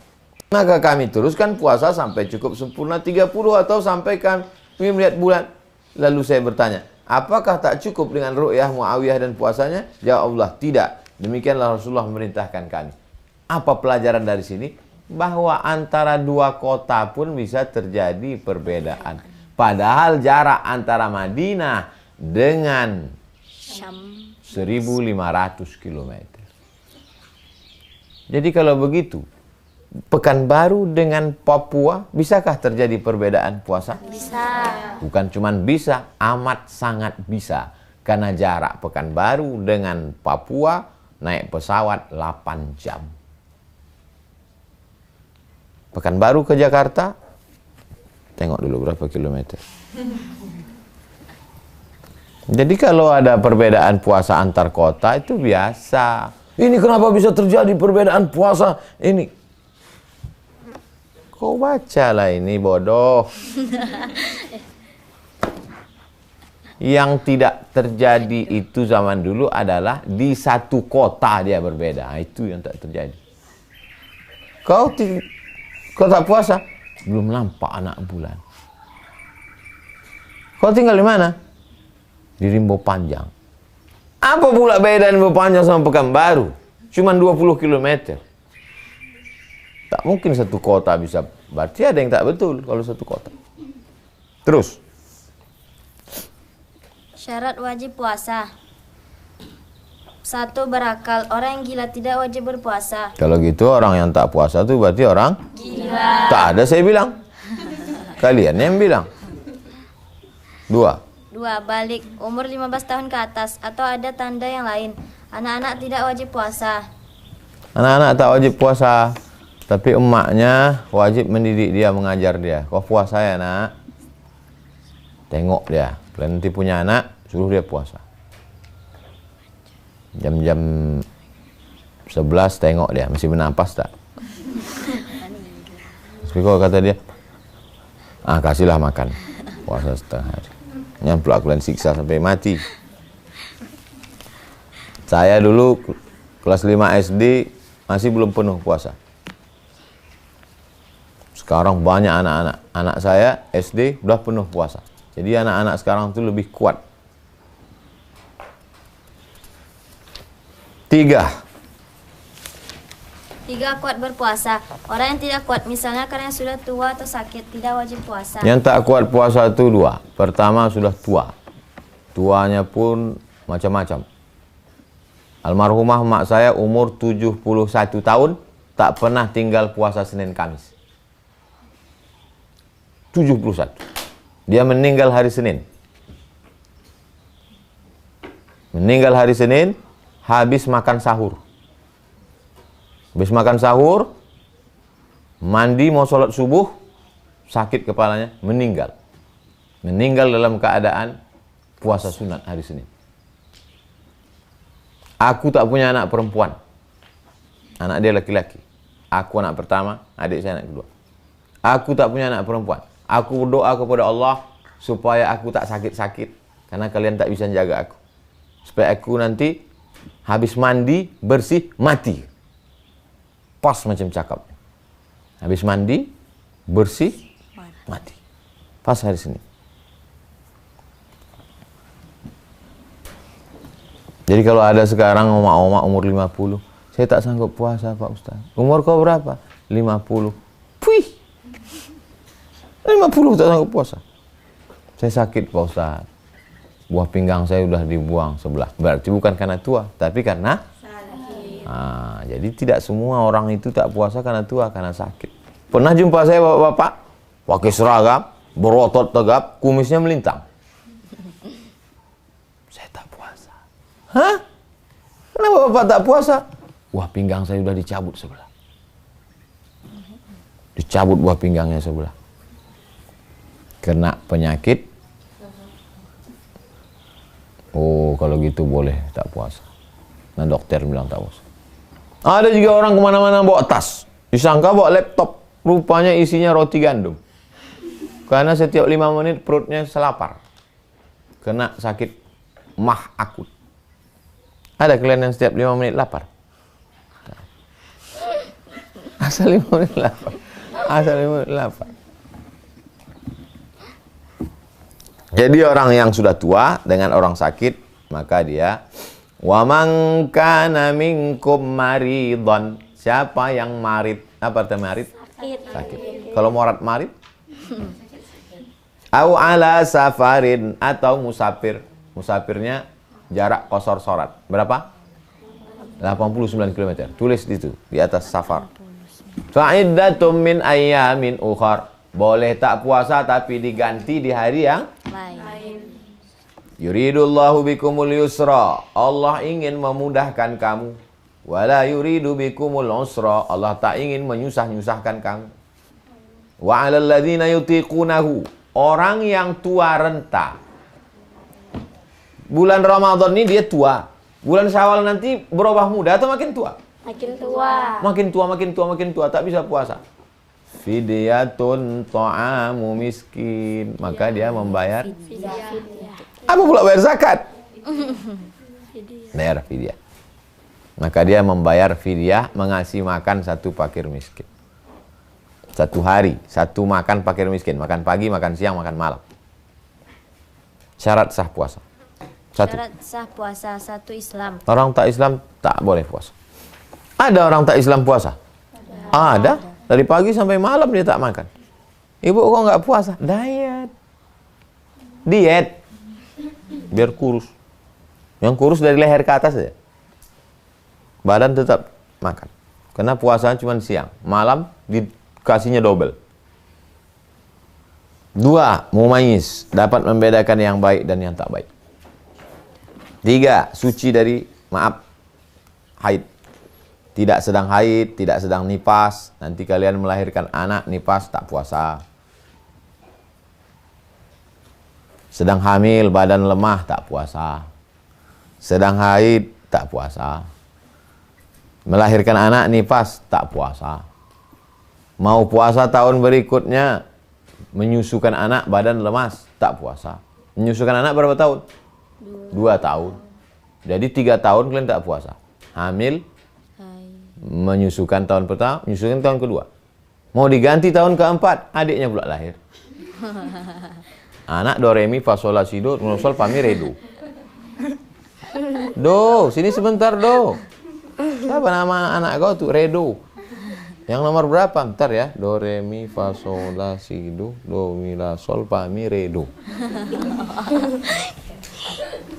S1: Maka kami teruskan puasa sampai cukup sempurna 30 atau sampai kami melihat bulan. Lalu saya bertanya, apakah tak cukup dengan ru'yah Muawiyah dan puasanya? Jawab Allah, tidak. Demikianlah Rasulullah memerintahkan kami. Apa pelajaran dari sini? Bahwa antara dua kota pun bisa terjadi perbedaan. Padahal jarak antara Madinah dengan
S2: Syam
S1: 1.500 km. Jadi kalau begitu, Pekanbaru dengan Papua, bisakah terjadi perbedaan puasa?
S2: bisa.
S1: Bukan cuman bisa, amat sangat bisa. Karena jarak Pekanbaru dengan Papua naik pesawat 8 jam. Pekanbaru ke Jakarta, tengok dulu berapa kilometer. Jadi kalau ada perbedaan puasa antar kota itu biasa. Ini kenapa bisa terjadi perbedaan puasa ini? Kau bacalah ini bodoh. Yang tidak terjadi itu zaman dulu adalah di satu kota dia berbeda. Itu yang tak terjadi. Kau tak puasa? Belum nampak anak bulan. Kau tinggal di mana? Di Rimbo Panjang. Apa pula beda Rimbo Panjang sama Pekanbaru? Cuman 20 km. Tak mungkin satu kota bisa. Berarti ada yang tak betul kalau satu kota. Terus.
S2: Syarat wajib puasa. 1. Berakal. Orang yang gila tidak wajib berpuasa.
S1: Kalau gitu orang yang tak puasa tuh berarti orang
S2: Gila.
S1: tak ada saya bilang. Kalian yang bilang. 2.
S2: 2. Balik. Umur 15 tahun ke atas atau ada tanda yang lain. Anak-anak tidak wajib puasa.
S1: Anak-anak tak wajib puasa. Tapi emaknya wajib mendidik dia, mengajar dia. Kau puasa ya nak. Tengok dia. Kalau nanti punya anak, suruh dia puasa. Jam-jam 11 tengok dia, masih bernafas tak? Tapi kalau kata dia, kasihlah makan. Puasa setengah hari. Nyamplak kalian siksa sampai mati. Saya dulu kelas 5 SD masih belum penuh puasa. Sekarang banyak anak-anak. Anak saya SD udah penuh puasa. Jadi anak-anak sekarang itu lebih kuat. 3.
S2: 3. Kuat berpuasa. Orang yang tidak kuat misalnya karena sudah tua atau sakit tidak wajib puasa.
S1: Yang tak kuat puasa itu 2. Pertama sudah tua. Tuanya pun macam-macam. Almarhumah mak saya umur 71 tahun tak pernah tinggal puasa Senin Kamis. 71. Dia meninggal hari Senin. Meninggal hari Senin, habis makan sahur. Habis makan sahur, mandi mau sholat subuh, sakit kepalanya, meninggal. Meninggal dalam keadaan puasa sunat hari Senin. Aku tak punya anak perempuan. Anak dia laki-laki. Aku anak pertama, adik saya anak kedua. Aku tak punya anak perempuan. Aku berdoa kepada Allah supaya aku tak sakit-sakit. Karena kalian tak bisa jaga aku. Supaya aku nanti habis mandi, bersih, mati. Pas macam cakap. Habis mandi, bersih, mati. Pas hari Senin. Jadi kalau ada sekarang oma-oma umur 50, saya tak sanggup puasa Pak Ustaz. Umur kau berapa? 50. Puih! 50 tak sanggup puasa. Saya sakit Pak Ustaz. Buah pinggang saya sudah dibuang sebelah. Berarti bukan karena tua, tapi karena sakit. Jadi tidak semua orang itu tak puasa karena tua, karena sakit. Pernah jumpa saya bapak-bapak, pakai seragam, berotot tegap, kumisnya melintang. Saya tak puasa. Hah? Kenapa bapak tak puasa? Buah pinggang saya sudah dicabut sebelah. Dicabut buah pinggangnya sebelah. Kena penyakit. Oh, kalau gitu boleh tak puasa. Nah, dokter bilang tak puasa. Ada juga orang kemana-mana bawa tas. Disangka bawa laptop. Rupanya isinya roti gandum. Karena setiap 5 menit perutnya selapar. Kena sakit mah akut. Ada kalian yang setiap 5 menit lapar? Asal 5 menit lapar. Asal 5 menit lapar. Jadi orang yang sudah tua dengan orang sakit, maka dia wa man kana minkum maridon. Siapa yang marid? Apa artinya marid? Sakit. Kalau marid? Au ala safarin, atau musafir. Musafirnya jarak qasar sholat. Berapa? 89 km. Tulis itu di atas safar. Fa'iddatum min ayyamin ukhar. Boleh tak puasa tapi diganti di hari yang lain. Yuridullahu bikumul yusra. Allah ingin memudahkan kamu. Wala yuridu bikumul usra. Allah tak ingin menyusah-nyusahkan kamu. Wa 'alal ladzina yutiqunahu. Orang yang tua renta. Bulan Ramadan ini dia tua. Bulan Syawal nanti berubah muda atau makin tua?
S2: Makin tua.
S1: Makin tua tak bisa puasa. Fidyatun ta'amu miskin. Maka dia membayar. Apa pula bayar zakat? Bayar fidyah. Maka dia membayar fidyah, mengasih makan satu fakir miskin. Satu hari, satu makan fakir miskin. Makan pagi, makan siang, makan malam. Syarat sah puasa. Satu.
S2: Syarat sah puasa, satu Islam.
S1: Orang tak Islam tak boleh puasa. Ada orang tak Islam puasa? Ada. Dari pagi sampai malam dia tak makan. Ibu kok nggak puasa? Diet. Biar kurus. Yang kurus dari leher ke atas saja. Badan tetap makan. Karena puasanya cuma siang. Malam dikasihnya double. 2. Mumayyiz. Dapat membedakan yang baik dan yang tak baik. 3. Suci dari haid. Tidak sedang haid, tidak sedang nifas. Nanti kalian melahirkan anak nifas tak puasa. Sedang hamil, badan lemah tak puasa. Sedang haid tak puasa. Melahirkan anak nifas tak puasa. Mau puasa tahun berikutnya, menyusukan anak badan lemas tak puasa. Menyusukan anak berapa tahun? 2 tahun. Jadi 3 tahun kalian tak puasa. Hamil, menyusukan tahun pertama, menyusukan tahun kedua. Mau diganti tahun keempat, adiknya pula lahir. Anak do re mi fa sol la si do sol fa mi re do. Do, sini sebentar do. Siapa nama anak kau tuh? Redo. Yang nomor berapa? Bentar ya. Do re mi fa sol la si do mi la sol fa mi re do.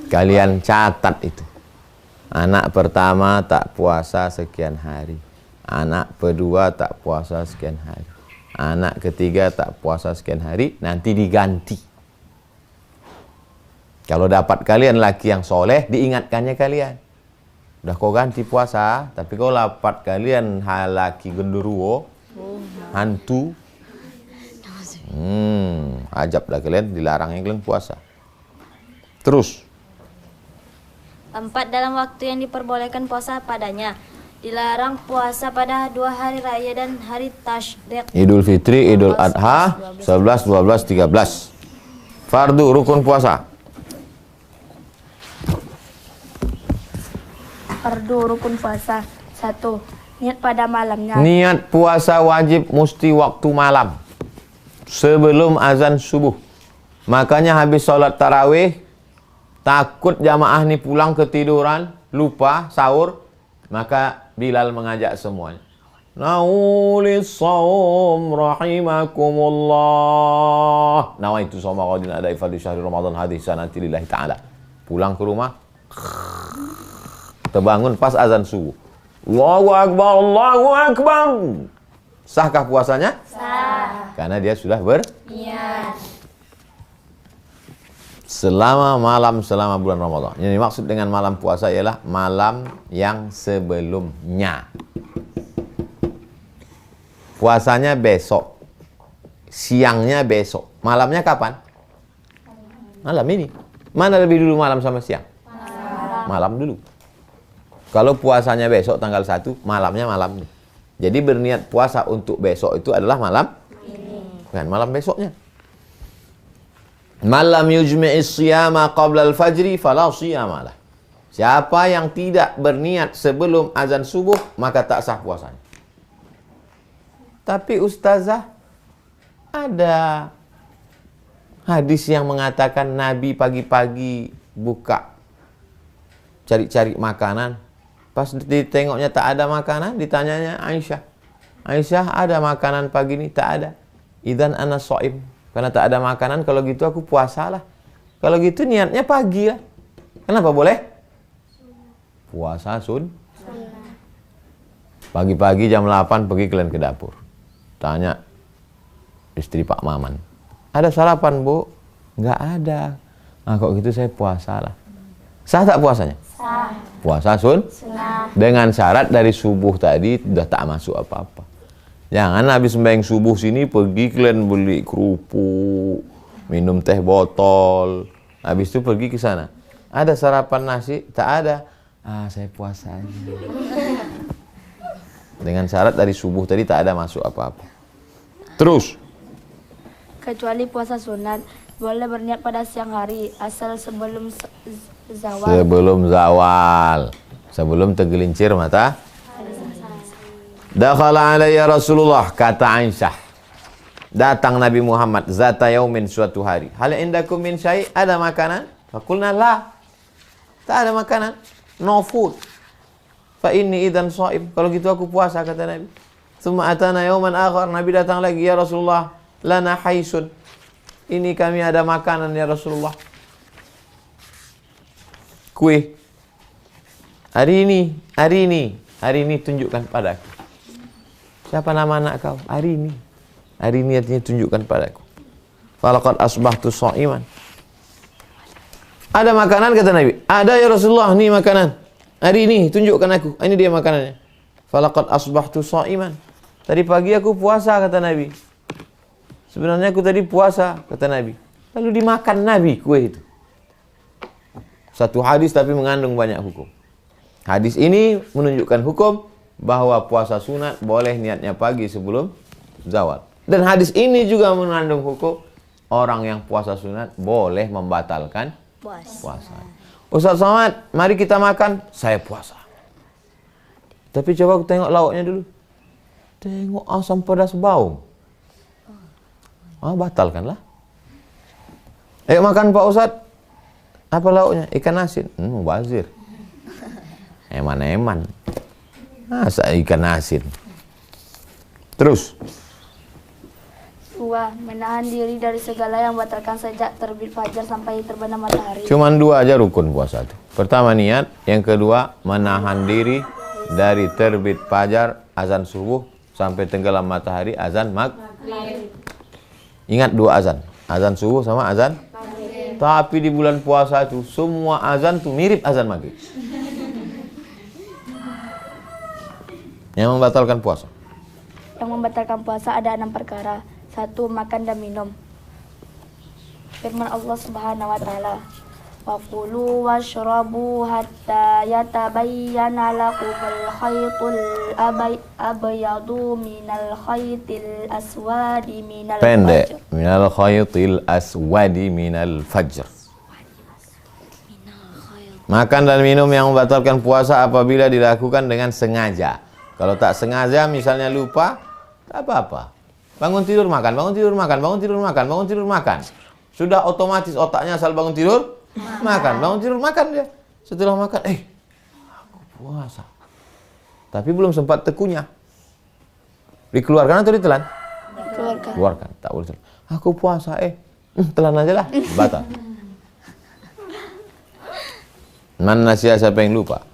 S1: Kalian catat itu. Anak pertama tak puasa sekian hari. Anak kedua tak puasa sekian hari. Anak ketiga tak puasa sekian hari. Nanti diganti. Kalau dapat kalian laki yang soleh, diingatkannya kalian. Udah kau ganti puasa, tapi kau dapat kalian laki genderuwo, hantu. Ajab lah kalian, dilarangnya kalian puasa. Terus.
S2: 4. Dalam waktu yang diperbolehkan puasa padanya. Dilarang puasa pada 2 hari raya dan hari Tasyrik.
S1: Idul Fitri, Idul Adha, 11, 12, 13. Fardu rukun puasa.
S3: Fardu rukun puasa. 1. Niat pada malamnya.
S1: Niat puasa wajib mesti waktu malam, sebelum azan subuh. Makanya habis sholat tarawih, takut jamaah nih pulang ketiduran, lupa sahur, maka Bilal mengajak semuanya. Naulis saum rahimakumullah. Nawaitu shauma ghadin ada ifadi syahri Ramadan hadis sanati lillahi ta'ala. Pulang ke rumah, terbangun pas azan subuh. Allahu Akbar, Allahu Akbar. Sahkah puasanya? Sah. Karena dia sudah berniat. Selama bulan Ramadan. Yang dimaksud dengan malam puasa ialah malam yang sebelumnya. Puasanya besok, siangnya besok. Malamnya kapan? Malam ini. Mana lebih dulu malam sama siang? Malam dulu. Kalau puasanya besok tanggal 1, malamnya malam ini. Jadi berniat puasa untuk besok itu adalah malam ini, bukan malam besoknya. Malam yujmi'is siyama qabla al-fajri fala siyamalah. Siapa yang tidak berniat sebelum azan subuh, maka tak sah puasanya. Tapi ustazah, ada hadis yang mengatakan Nabi pagi-pagi buka cari-cari makanan. Pas ditengoknya tak ada makanan, ditanyanya Aisyah. Aisyah, ada makanan pagi ini? Tak ada. Idzan ana shaim. Karena tak ada makanan, kalau gitu aku puasalah. Kalau gitu niatnya pagi lah. Kenapa boleh? Puasa pagi-pagi jam 8 pergi kalian ke dapur. Tanya istri Pak Maman. Ada sarapan, Bu? Enggak ada. Nah, kok gitu saya puasalah. Sah tak puasanya? Sah. Puasa sunnah. Dengan syarat dari subuh tadi sudah tak masuk apa-apa. Jangan habis sembahyang subuh sini pergi kalian beli kerupuk, minum teh botol. Habis itu pergi ke sana. Ada sarapan nasi? Tak ada. Ah, saya puasa aja. Dengan syarat dari subuh tadi tak ada masuk apa-apa. Terus.
S3: Kecuali puasa sunat, boleh berniat pada siang hari asal sebelum zawal.
S1: Sebelum zawal. Sebelum tergelincir mata. Dakhala alayya Rasulullah, kata Aisyah. Datang Nabi Muhammad zata yaumin, suatu hari. Hal indakum min syai', ada makanan? Faqulna la. Tak ada makanan. No food. Fa inni idzan shaim. Kalau gitu aku puasa, kata Nabi. Tsumma atana yauman akhar, Nabi datang lagi, ya Rasulullah, lana haisun. Ini kami ada makanan ya Rasulullah. Kue. Hari ini tunjukkan padaku. Siapa nama anak kau? Hari ini artinya tunjukkan padaku. Falaqad asbahtu sha'iman. Ada makanan, kata Nabi. Ada ya Rasulullah, ini makanan. Hari ini tunjukkan aku. Ini dia makanannya. Falaqad asbahtu sha'iman. Tadi pagi aku puasa, kata Nabi. Sebenarnya aku tadi puasa, kata Nabi. Lalu dimakan Nabi kue itu. Satu hadis tapi mengandung banyak hukum. Hadis ini menunjukkan hukum bahwa puasa sunat boleh niatnya pagi sebelum zawal. Dan hadis ini juga mengandung hukum orang yang puasa sunat boleh membatalkan puasa. Ustaz Somad, mari kita makan. Saya puasa. Tapi coba tengok lauknya dulu. Tengok asam pedas bau. Batalkanlah. Ayo makan Pak Ustaz. Apa lauknya? Ikan asin. Mubazir. Eman-eman. Masa ikan asin. Terus.
S3: 2. Menahan diri dari segala yang membatalkan sejak terbit fajar sampai terbenam matahari.
S1: Cuman 2 aja rukun puasa itu. Pertama niat, yang kedua menahan diri dari terbit fajar, azan subuh sampai tenggelam matahari, azan maghrib. Ingat 2 azan. Azan subuh sama azan maghrib. Tapi di bulan puasa itu semua azan tuh mirip azan maghrib. Yang membatalkan puasa.
S3: Yang membatalkan puasa ada 6 perkara. 1. Makan dan minum. Firman Allah Subhanahu wa taala, Fakulu washrabu hatta yatabayyana lakumul khaytul abyadu minal khaytil aswadi minal
S1: Pendek.
S3: fajr.
S1: Minal khaytil aswadi minal fajr. Makan dan minum yang membatalkan puasa apabila dilakukan dengan sengaja. Kalau tak sengaja misalnya lupa, tak apa-apa. Bangun tidur makan, bangun tidur makan, bangun tidur makan, bangun tidur makan. Sudah otomatis otaknya asal bangun tidur makan, bangun tidur makan dia. Setelah makan, aku puasa. Tapi belum sempat tekunyah. Dikeluarkan atau ditelan? Keluarkan, tak boleh telan. Aku puasa, telan aja lah, batal. Man nasiya, siapa yang lupa,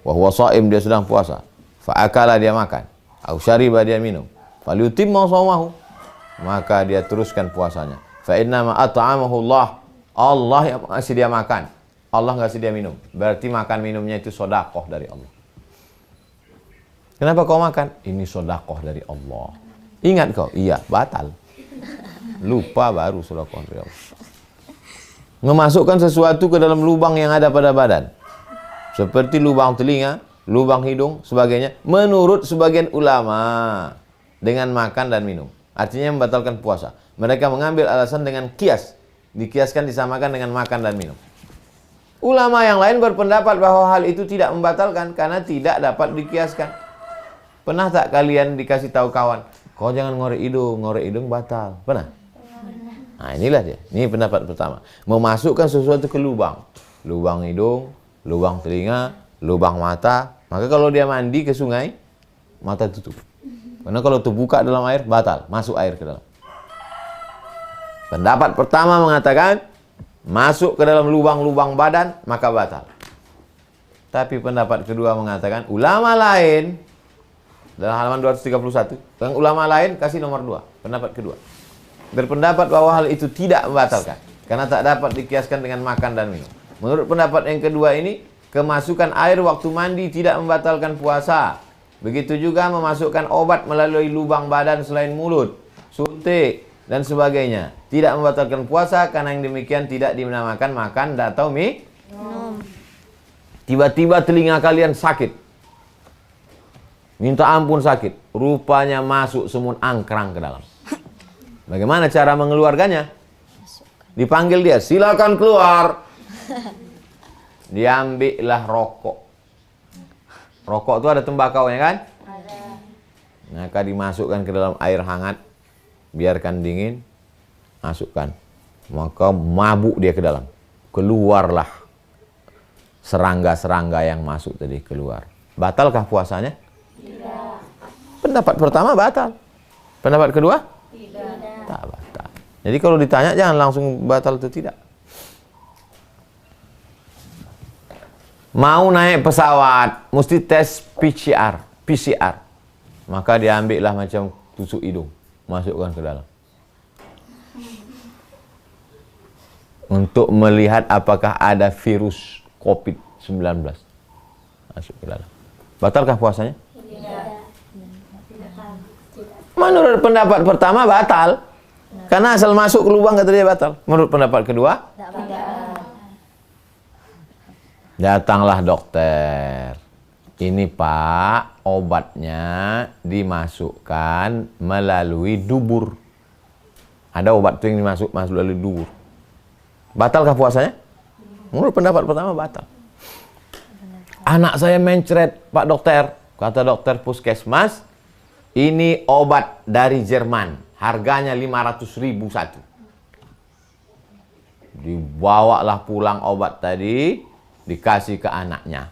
S1: wa huwa shaim, dia sedang puasa, fa akala, dia makan, au syariba, dia minum, falyutimma shaumahu, maka dia teruskan puasanya. Fa inna ma at'amahu Allah, Allah yang ngasih dia makan, Allah ngasih dia minum. Berarti makan minumnya itu sedekah dari Allah. Kenapa kau makan? Ini sedekah dari Allah. Ingat kau? Iya, batal. Lupa baru sedekah dari Allah. Memasukkan sesuatu ke dalam lubang yang ada pada badan, seperti lubang telinga, lubang hidung, sebagainya, menurut sebagian ulama, dengan makan dan minum. Artinya membatalkan puasa. Mereka mengambil alasan dengan kias, dikiaskan disamakan dengan makan dan minum. Ulama yang lain berpendapat bahwa hal itu tidak membatalkan karena tidak dapat dikiaskan. Pernah tak kalian dikasih tahu kawan, kau jangan ngorek hidung batal? Pernah? Nah, inilah dia. Ini pendapat pertama. Memasukkan sesuatu ke lubang. Lubang hidung, lubang telinga, lubang mata. Maka kalau dia mandi ke sungai, mata tutup. Karena kalau terbuka dalam air, batal. Masuk air ke dalam. Pendapat pertama mengatakan, masuk ke dalam lubang-lubang badan, maka batal. Tapi pendapat kedua mengatakan, ulama lain, dalam halaman 231, yang ulama lain kasih nomor 2. Pendapat kedua berpendapat bahwa hal itu tidak membatalkan karena tak dapat dikiaskan dengan makan dan minum. Menurut pendapat yang kedua ini, kemasukan air waktu mandi tidak membatalkan puasa. Begitu juga memasukkan obat melalui lubang badan selain mulut, suntik, dan sebagainya tidak membatalkan puasa karena yang demikian tidak dinamakan makan atau minum. Tiba-tiba telinga kalian sakit, minta ampun sakit, rupanya masuk semut angkrang ke dalam. Bagaimana cara mengeluarkannya? Dipanggil dia, silakan keluar. Diambillah rokok. Rokok itu ada tembakaunya kan? Ada. Maka dimasukkan ke dalam air hangat, biarkan dingin, masukkan. Maka mabuk dia ke dalam. Keluarlah serangga-serangga yang masuk tadi keluar. Batalkah puasanya? Tidak. Pendapat pertama batal. Pendapat kedua? Tak batal. Jadi kalau ditanya jangan langsung batal atau tidak. Mau naik pesawat mesti tes PCR. Maka diambillah macam tusuk hidung, masukkan ke dalam. Untuk melihat apakah ada virus COVID-19 masuk ke dalam. Batalkah puasanya? Tidak. Menurut pendapat pertama batal. Karena asal masuk ke lubang kata dia batal. Menurut pendapat kedua? Datanglah dokter. Ini Pak, obatnya dimasukkan melalui dubur. Ada obat itu yang masuk melalui dubur. Batalkah puasanya? Menurut pendapat pertama batal. Anak saya mencret, Pak dokter. Kata dokter puskesmas, ini obat dari Jerman. Harganya 500.000 satu. Dibawalah pulang obat tadi, dikasih ke anaknya.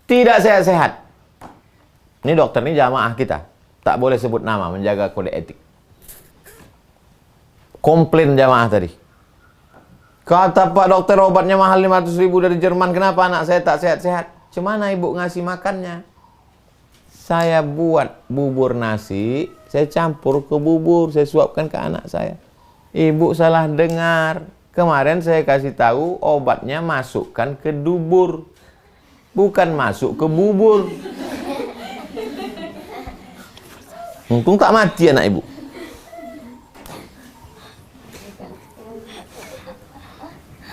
S1: Tidak sehat-sehat. Ini dokter ini jamaah kita. Tak boleh sebut nama, menjaga kode etik. Komplain jamaah tadi. Kata Pak dokter obatnya mahal 500.000 dari Jerman. Kenapa anak saya tak sehat-sehat? Cemana ibu ngasih makannya? Saya buat bubur nasi, saya campur ke bubur, saya suapkan ke anak saya. Ibu salah dengar. Kemarin saya kasih tahu obatnya masukkan ke dubur, bukan masuk ke bubur. Untung tak mati anak ibu.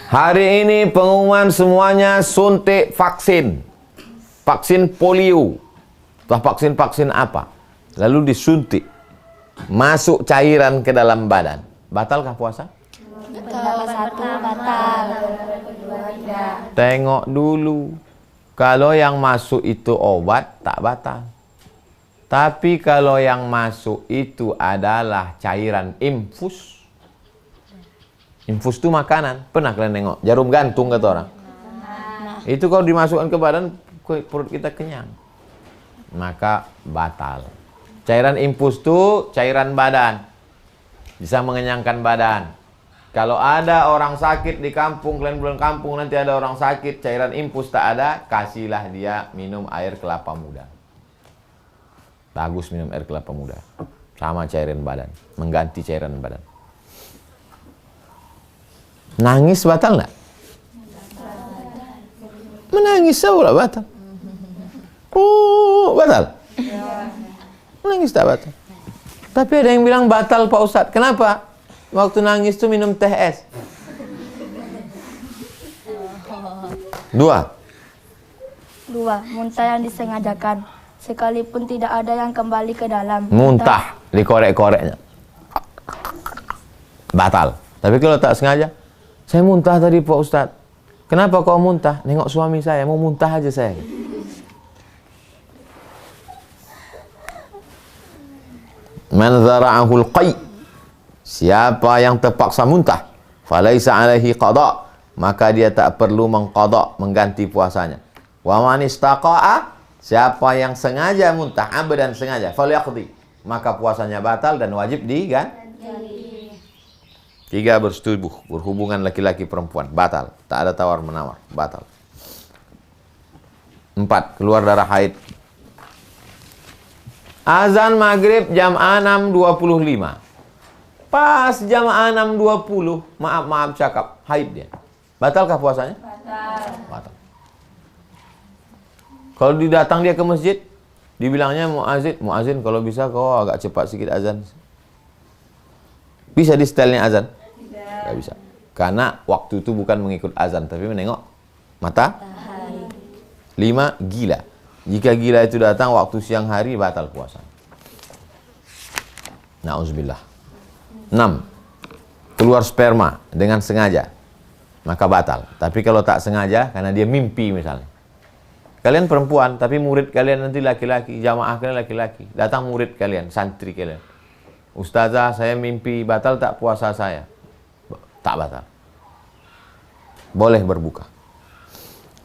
S1: Hari ini pengumuman semuanya suntik vaksin. Vaksin polio. Atau vaksin-vaksin apa. Lalu disuntik. Masuk cairan ke dalam badan. Batalkah puasa?
S3: Pendapat satu batal.
S1: Tengok dulu. Kalau yang masuk itu obat, tak batal. Tapi kalau yang masuk itu adalah cairan infus. Infus itu makanan. Pernah kalian nengok? Jarum gantung kata orang. Itu kalau dimasukkan ke badan, perut kita kenyang. Maka batal. Cairan infus itu cairan badan. Bisa mengenyangkan badan. Kalau ada orang sakit di kampung, kalian pulang kampung nanti ada orang sakit, cairan infus tak ada, kasihlah dia minum air kelapa muda. Bagus minum air kelapa muda. Sama cairan badan, mengganti cairan badan. Nangis batal nggak? Menangis pula batal. Oh, batal. Menangis tak batal. Tapi ada yang bilang batal Pak Ustadz. Kenapa? Waktu nangis tuh minum teh es. 2.
S3: Muntah yang disengajakan. Sekalipun tidak ada yang kembali ke dalam.
S1: Muntah, dikorek-koreknya. Batal. Tapi kalau tak sengaja, saya muntah tadi Pak Ustadz. Kenapa kau muntah? Nengok suami saya, mau muntah aja saya. Man zara'ahul qai. Siapa yang terpaksa muntah, falaisa alaihi qada, maka dia tak perlu mengqada, mengganti puasanya. Wa man istaqa'a, siapa yang sengaja muntah, abdan sengaja, falyaqdi, maka puasanya batal dan wajib diganti. 3 bersetubuh, berhubungan laki-laki perempuan, batal, tak ada tawar menawar, batal. 4 keluar darah haid. Azan maghrib jam 6.25. Pas jam 6.20, maaf cakap, haid dia. Batalkah puasanya? Batal. Kalau didatang dia ke masjid, dibilangnya muazin kalau bisa kau agak cepat sedikit azan. Bisa di stylenya azan? Tidak bisa. Karena waktu itu bukan mengikut azan, tapi menengok mata. 5 gila. Jika gila itu datang waktu siang hari, batal puasa. Na'udzubillah. 6. Keluar sperma dengan sengaja, maka batal. Tapi kalau tak sengaja, karena dia mimpi misalnya. Kalian perempuan, tapi murid kalian nanti laki-laki, jamaah kalian laki-laki. Datang murid kalian, santri kalian. Ustazah, saya mimpi, batal tak puasa saya? Tak batal. Boleh berbuka.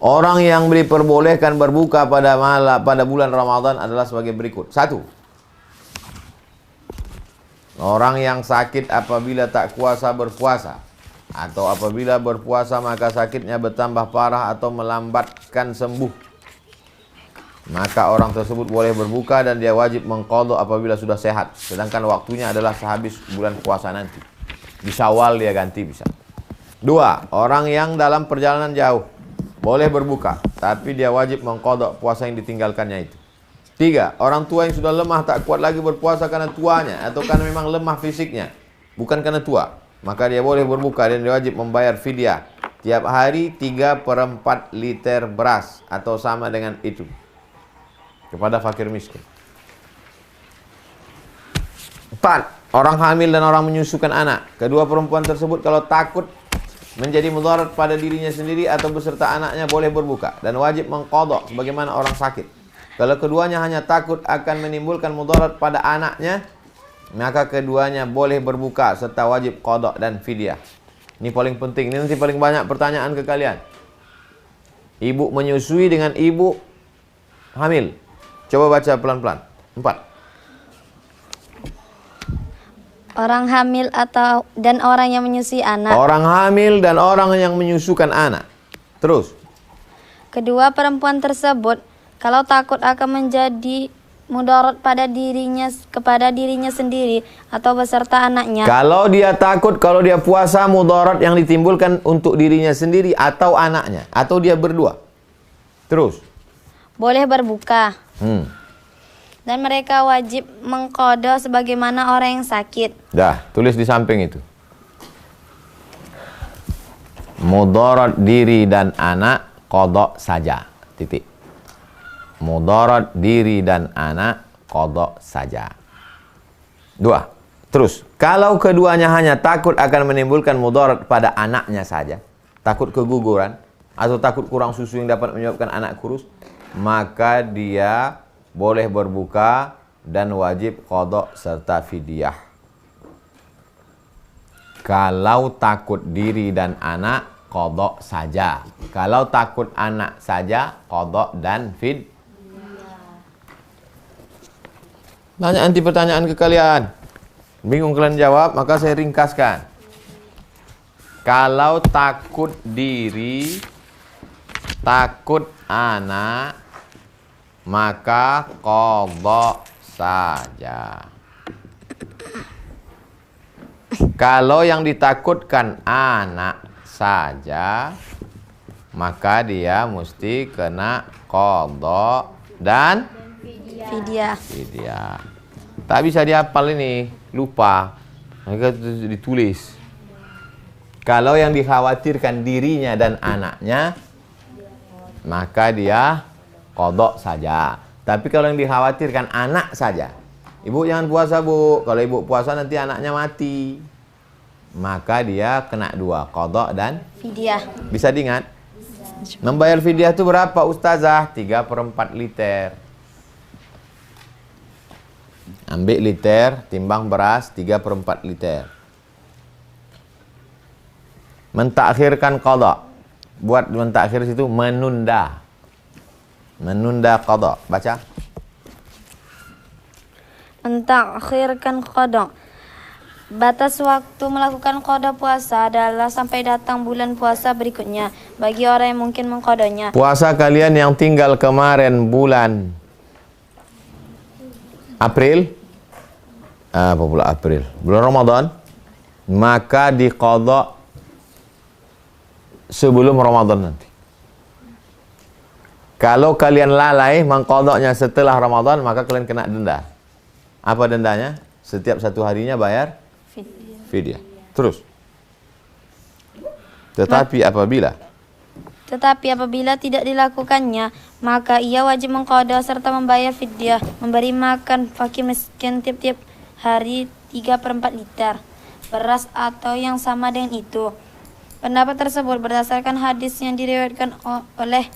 S1: Orang yang diperbolehkan berbuka pada bulan Ramadan adalah sebagai berikut. 1. Orang yang sakit apabila tak kuasa berpuasa, atau apabila berpuasa maka sakitnya bertambah parah atau melambatkan sembuh, maka orang tersebut boleh berbuka dan dia wajib mengqadha apabila sudah sehat. Sedangkan waktunya adalah sehabis bulan puasa nanti. Di Syawal dia ganti bisa. 2. Orang yang dalam perjalanan jauh boleh berbuka, tapi dia wajib mengqadha puasa yang ditinggalkannya itu. 3. Orang tua yang sudah lemah tak kuat lagi berpuasa karena tuanya atau karena memang lemah fisiknya, bukan karena tua, maka dia boleh berbuka dan dia wajib membayar fidyah tiap hari 3/4 liter beras atau sama dengan itu kepada fakir miskin. 4. Orang hamil dan orang menyusukan anak. Kedua perempuan tersebut kalau takut menjadi mudarat pada dirinya sendiri atau beserta anaknya boleh berbuka dan wajib mengqadha sebagaimana orang sakit. Kalau keduanya hanya takut akan menimbulkan mudarat pada anaknya, maka keduanya boleh berbuka serta wajib qadha dan fidyah. Ini paling penting. Ini nanti paling banyak pertanyaan ke kalian. Ibu menyusui dengan ibu hamil. Coba baca pelan-pelan. 4.
S2: Orang hamil dan orang yang menyusui anak.
S1: Orang hamil dan orang yang menyusukan anak. Terus.
S2: Kedua perempuan tersebut kalau takut akan menjadi mudarat kepada dirinya sendiri atau beserta anaknya.
S1: Kalau dia takut, kalau dia puasa, mudarat yang ditimbulkan untuk dirinya sendiri atau anaknya, atau dia berdua. Terus.
S2: Boleh berbuka. Dan mereka wajib mengqadha sebagaimana orang yang sakit.
S1: Dah, tulis di samping itu. Mudarat diri dan anak qada saja. Titik. Mudarat diri dan anak qada saja. 2. Terus, kalau keduanya hanya takut akan menimbulkan mudarat pada anaknya saja, takut keguguran atau takut kurang susu yang dapat menyebabkan anak kurus, maka dia boleh berbuka dan wajib qada serta fidyah. Kalau takut diri dan anak, qada saja. Kalau takut anak saja, qada dan fidyah. Tanya anti pertanyaan ke kalian. Bingung kalian jawab, maka saya ringkaskan. Kalau takut diri, takut anak, maka qada saja. Kalau yang ditakutkan anak saja, maka dia mesti kena qada dan fidyah. Tak bisa dihafal ini, lupa. Maka ditulis. Kalau yang dikhawatirkan dirinya dan anaknya, maka dia qada saja. Tapi kalau yang dikhawatirkan anak saja, ibu jangan puasa bu, kalau ibu puasa nanti anaknya mati, maka dia kena 2, qada dan
S2: Fidyah.
S1: Bisa diingat? Membayar fidyah itu berapa ustazah? 3/4 liter. Ambil liter, timbang beras 3/4 liter. Mentakhirkan qada. Buat mentakhir situ menunda. Menunda qada. Baca.
S3: Mentakhirkan qada. Batas waktu melakukan qada puasa adalah sampai datang bulan puasa berikutnya bagi orang yang mungkin mengqadanya.
S1: Puasa kalian yang tinggal kemarin bulan April, apa pula April? Bulan Ramadan, maka diqada sebelum Ramadan nanti. Kalau kalian lalai mengqadanya setelah Ramadan, maka kalian kena denda. Apa dendanya? Setiap 1 harinya bayar fidyah. Terus. Tetapi apabila tidak dilakukannya, maka ia wajib mengqada serta membayar fidyah, memberi makan fakir miskin tiap-tiap hari 3/4 liter beras atau yang sama dengan itu. Pendapat tersebut berdasarkan hadis yang diriwayatkan oleh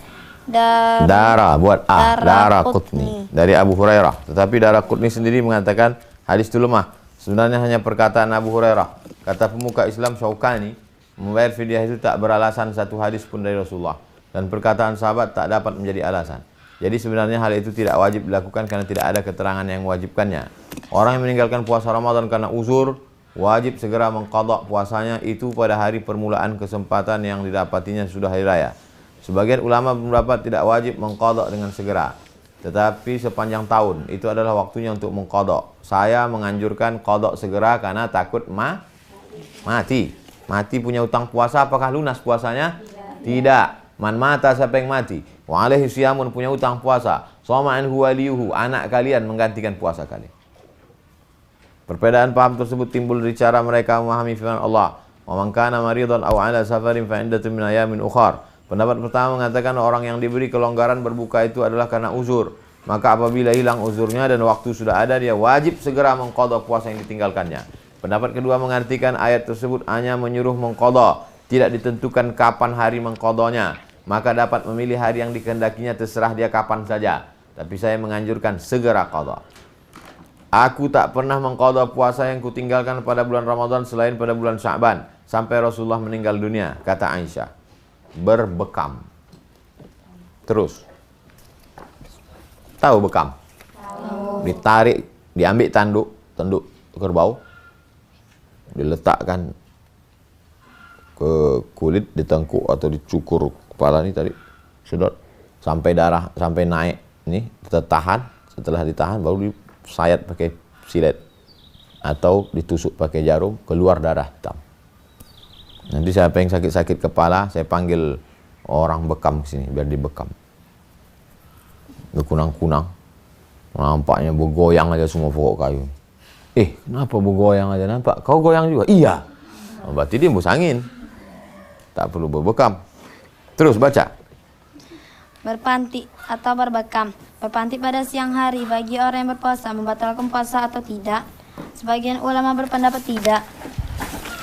S1: Daraqutni dari Abu Hurairah. Tetapi Daraqutni sendiri mengatakan hadis itu lemah. Sebenarnya hanya perkataan Abu Hurairah. Kata pemuka Islam Syaukani, membayar fidyah itu tak beralasan satu hadis pun dari Rasulullah, dan perkataan sahabat tak dapat menjadi alasan. Jadi sebenarnya hal itu tidak wajib dilakukan karena tidak ada keterangan yang mewajibkannya. Orang yang meninggalkan puasa Ramadan karena uzur wajib segera mengqada puasanya itu pada hari permulaan kesempatan yang didapatinya sudah hari raya. Sebagian ulama berpendapat tidak wajib mengqada dengan segera, tetapi sepanjang tahun itu adalah waktunya untuk mengqada. Saya menganjurkan qada segera karena takut mati. Mati punya utang puasa, apakah lunas puasanya? Tidak. Man mata, siapa yang mati, wa alaihi siyamun, punya utang puasa, shoma anhu waliyuhu, anak kalian menggantikan puasa kalian. Perbedaan paham tersebut timbul dari cara mereka memahami firman Allah, wa man kana maridan aw ala safarin fa iddatun min ayamin ukhar. Pendapat pertama mengatakan orang yang diberi kelonggaran berbuka itu adalah karena uzur. Maka apabila hilang uzurnya dan waktu sudah ada, dia wajib segera mengqada puasa yang ditinggalkannya. Pendapat kedua mengartikan ayat tersebut hanya menyuruh mengqada, tidak ditentukan kapan hari mengqadanya. Maka dapat memilih hari yang dikehendakinya, terserah dia kapan saja. Tapi saya menganjurkan segera qada. Aku tak pernah mengqada puasa yang kutinggalkan pada bulan Ramadan selain pada bulan Sya'ban sampai Rasulullah meninggal dunia, kata Aisyah. Berbekam. Terus. Tahu bekam? Tahu. Ditarik, diambil tanduk kerbau, diletakkan ke kulit, ditengkuk atau dicukur kepala ini tadi, sedot sampai darah, sampai naik ini, tertahan. Setelah ditahan baru disayat pakai silet atau ditusuk pakai jarum, keluar darah hitam. Nanti siapa yang sakit-sakit kepala, saya panggil orang bekam ke sini biar dibekam. Berkunang-kunang, nampaknya bergoyang aja semua pokok kayu. Kenapa bergoyang aja? Nampak? Kau goyang juga? Iya. Berarti dia embus angin. tak perlu berbekam. Terus baca.
S3: Berpanti atau berbekam. Berpanti pada siang hari bagi orang yang berpuasa membatalkan puasa atau tidak? Sebagian ulama berpendapat tidak.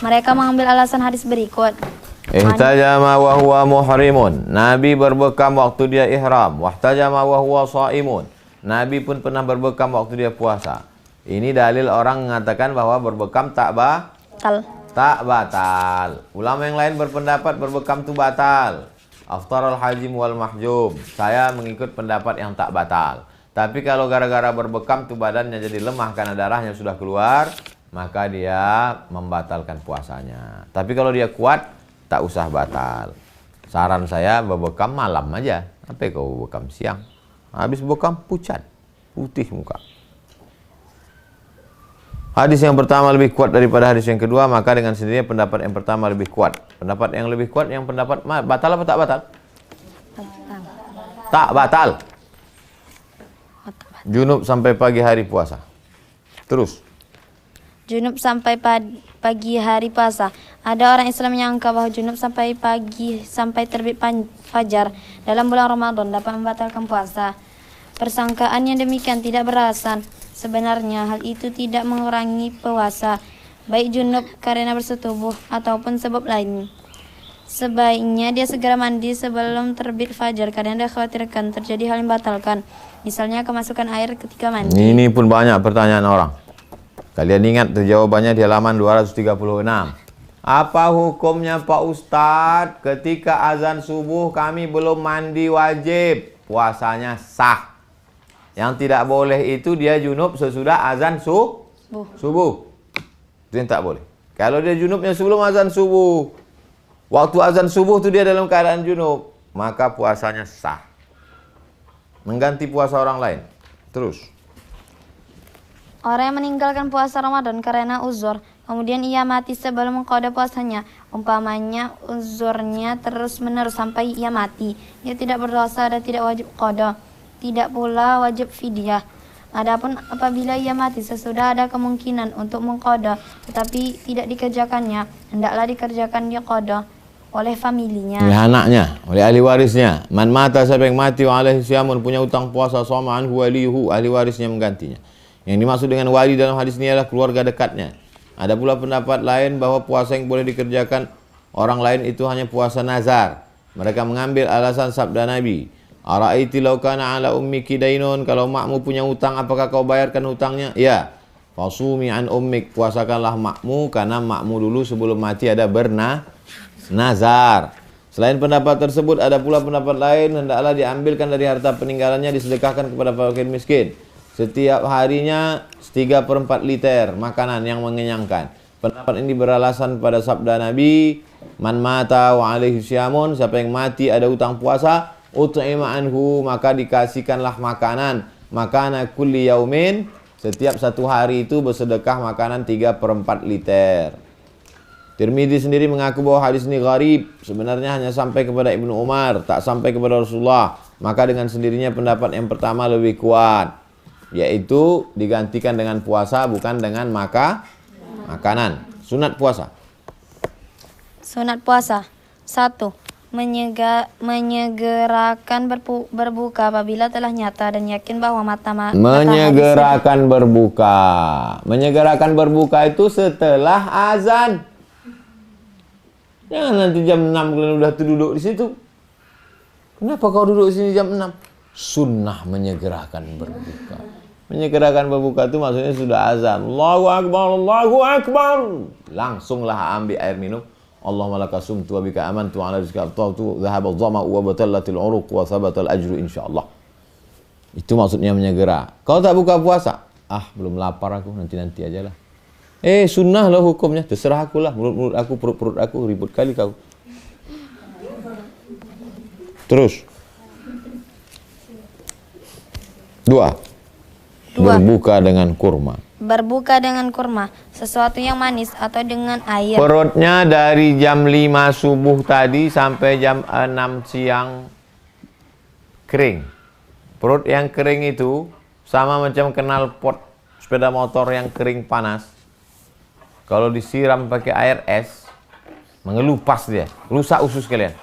S3: Mereka mengambil alasan hadis berikut.
S1: Ihtajama wa huwa muhrimun. Nabi berbekam waktu dia ihram. Wahtajama wa huwa shaimun. Nabi pun pernah berbekam waktu dia puasa. Ini dalil orang mengatakan bahwa berbekam tak batal. Ulama yang lain berpendapat berbekam itu batal. Aftarul hajim wal mahjum. Saya mengikut pendapat yang tak batal. Tapi kalau gara-gara berbekam tuh badannya jadi lemah karena darahnya sudah keluar, maka dia membatalkan puasanya. Tapi kalau dia kuat, tak usah batal. Saran saya berbekam malam aja. Apa kau bekam siang? Habis bekam pucat, putih muka. Hadis yang pertama lebih kuat daripada hadis yang kedua, maka dengan sendirinya pendapat yang pertama lebih kuat. Pendapat yang lebih kuat yang pendapat batal apa tak batal? Tak batal. Junub sampai pagi hari puasa. Terus.
S3: Junub sampai pagi hari puasa. Ada orang Islam yang menyangka bahwa junub sampai pagi sampai terbit fajar dalam bulan Ramadan dapat membatalkan puasa. Persangkaan yang demikian tidak beralasan. Sebenarnya hal itu tidak mengurangi puasa, baik junub karena bersetubuh ataupun sebab lain. Sebaiknya dia segera mandi sebelum terbit fajar karena dia khawatirkan terjadi hal yang membatalkan. Misalnya kemasukan air ketika mandi.
S1: Ini pun banyak pertanyaan orang. Kalian ingat tuh jawabannya di halaman 236. Apa hukumnya Pak Ustadz ketika azan subuh kami belum mandi wajib? Puasanya sah. Yang tidak boleh itu dia junub sesudah azan subuh. Itu yang tak boleh. Kalau dia junubnya sebelum azan subuh, waktu azan subuh itu dia dalam keadaan junub, maka puasanya sah. Mengganti puasa orang lain. Terus.
S3: Orang yang meninggalkan puasa Ramadan karena uzur, kemudian ia mati sebelum mengqada puasanya, umpamanya uzurnya terus-menerus sampai ia mati, dia tidak berdosa dan tidak wajib qada. Tidak pula wajib fidyah. Adapun apabila ia mati sesudah ada kemungkinan untuk mengqada tetapi tidak dikerjakannya, hendaklah dikerjakan dia qada oleh familinya.
S1: Oleh anaknya, oleh ahli warisnya. Man mata, siapa yang mati wa alaihi syamun punya utang puasa, sama anhu waliyuhu, ahli warisnya menggantinya. Yang dimaksud dengan wali dalam hadis ini adalah keluarga dekatnya. Ada pula pendapat lain bahwa puasa yang boleh dikerjakan orang lain itu hanya puasa nazar. Mereka mengambil alasan sabda Nabi, Ara'aiti law kana ala ummiki dainun, kalau makmu punya utang apakah kau bayarkan hutangnya? Ya. Fasumi an ummik, puasakanlah makmu karena makmu dulu sebelum mati ada bernazar. Selain pendapat tersebut ada pula pendapat lain, hendaklah diambilkan dari harta peninggalannya disedekahkan kepada fakir miskin. Setiap harinya 3/4 liter makanan yang mengenyangkan. Pendapat ini beralasan pada sabda Nabi, man mata wa alaihi syamun, siapa yang mati ada utang puasa, ut'ima anhu, maka dikasihkanlah makanan, makana kulli yaumin, setiap satu hari itu bersedekah makanan 3/4 liter. Tirmidzi sendiri mengaku bahwa hadis ini gharib, sebenarnya hanya sampai kepada Ibnu Umar, tak sampai kepada Rasulullah. Maka dengan sendirinya pendapat yang pertama lebih kuat, yaitu digantikan dengan puasa bukan dengan makanan. Sunat puasa.
S3: Sunat puasa 1. Menyegerakan berbuka apabila telah nyata dan yakin bahwa
S1: menyegerakan berbuka. Menyegerakan berbuka itu setelah azan. Jangan nanti jam 6 kalian udah duduk di situ. Kenapa kau duduk di sini jam 6? Sunnah menyegerakan berbuka. Menyegerakan berbuka itu maksudnya sudah azan. Allahu Akbar, Allahu Akbar. Langsunglah ambil air minum. Allahumma laka sumtu wa bika amantu ala rizqika aftaltu dhahaba adh-dhama'u wa batallatil 'uruq wa thabata al-ajru insyaallah. Itu maksudnya menyegera. Kau tak buka puasa? Belum lapar aku, nanti aja lah. Sunnah lah hukumnya, terserah aku lah. Mulut aku, perut aku, ribut kali kau. Terus. 2. Berbuka dengan kurma.
S3: Berbuka dengan kurma, sesuatu yang manis atau dengan air.
S1: Perutnya dari jam 5 subuh tadi sampai jam 6 siang kering. Perut yang kering itu sama macam knalpot sepeda motor yang kering panas. Kalau disiram pakai air es, mengelupas dia, rusak usus kalian.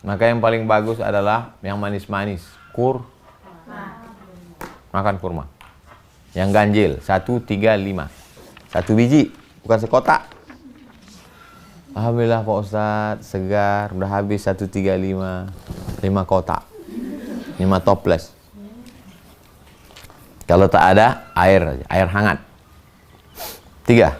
S1: Maka yang paling bagus adalah yang manis-manis, makan kurma. Yang ganjil 135, 1 biji, bukan sekotak. Alhamdulillah Pak Ustadz, segar, udah habis 135, 5 kotak, 5 toples. Kalau tak ada, air hangat. 3.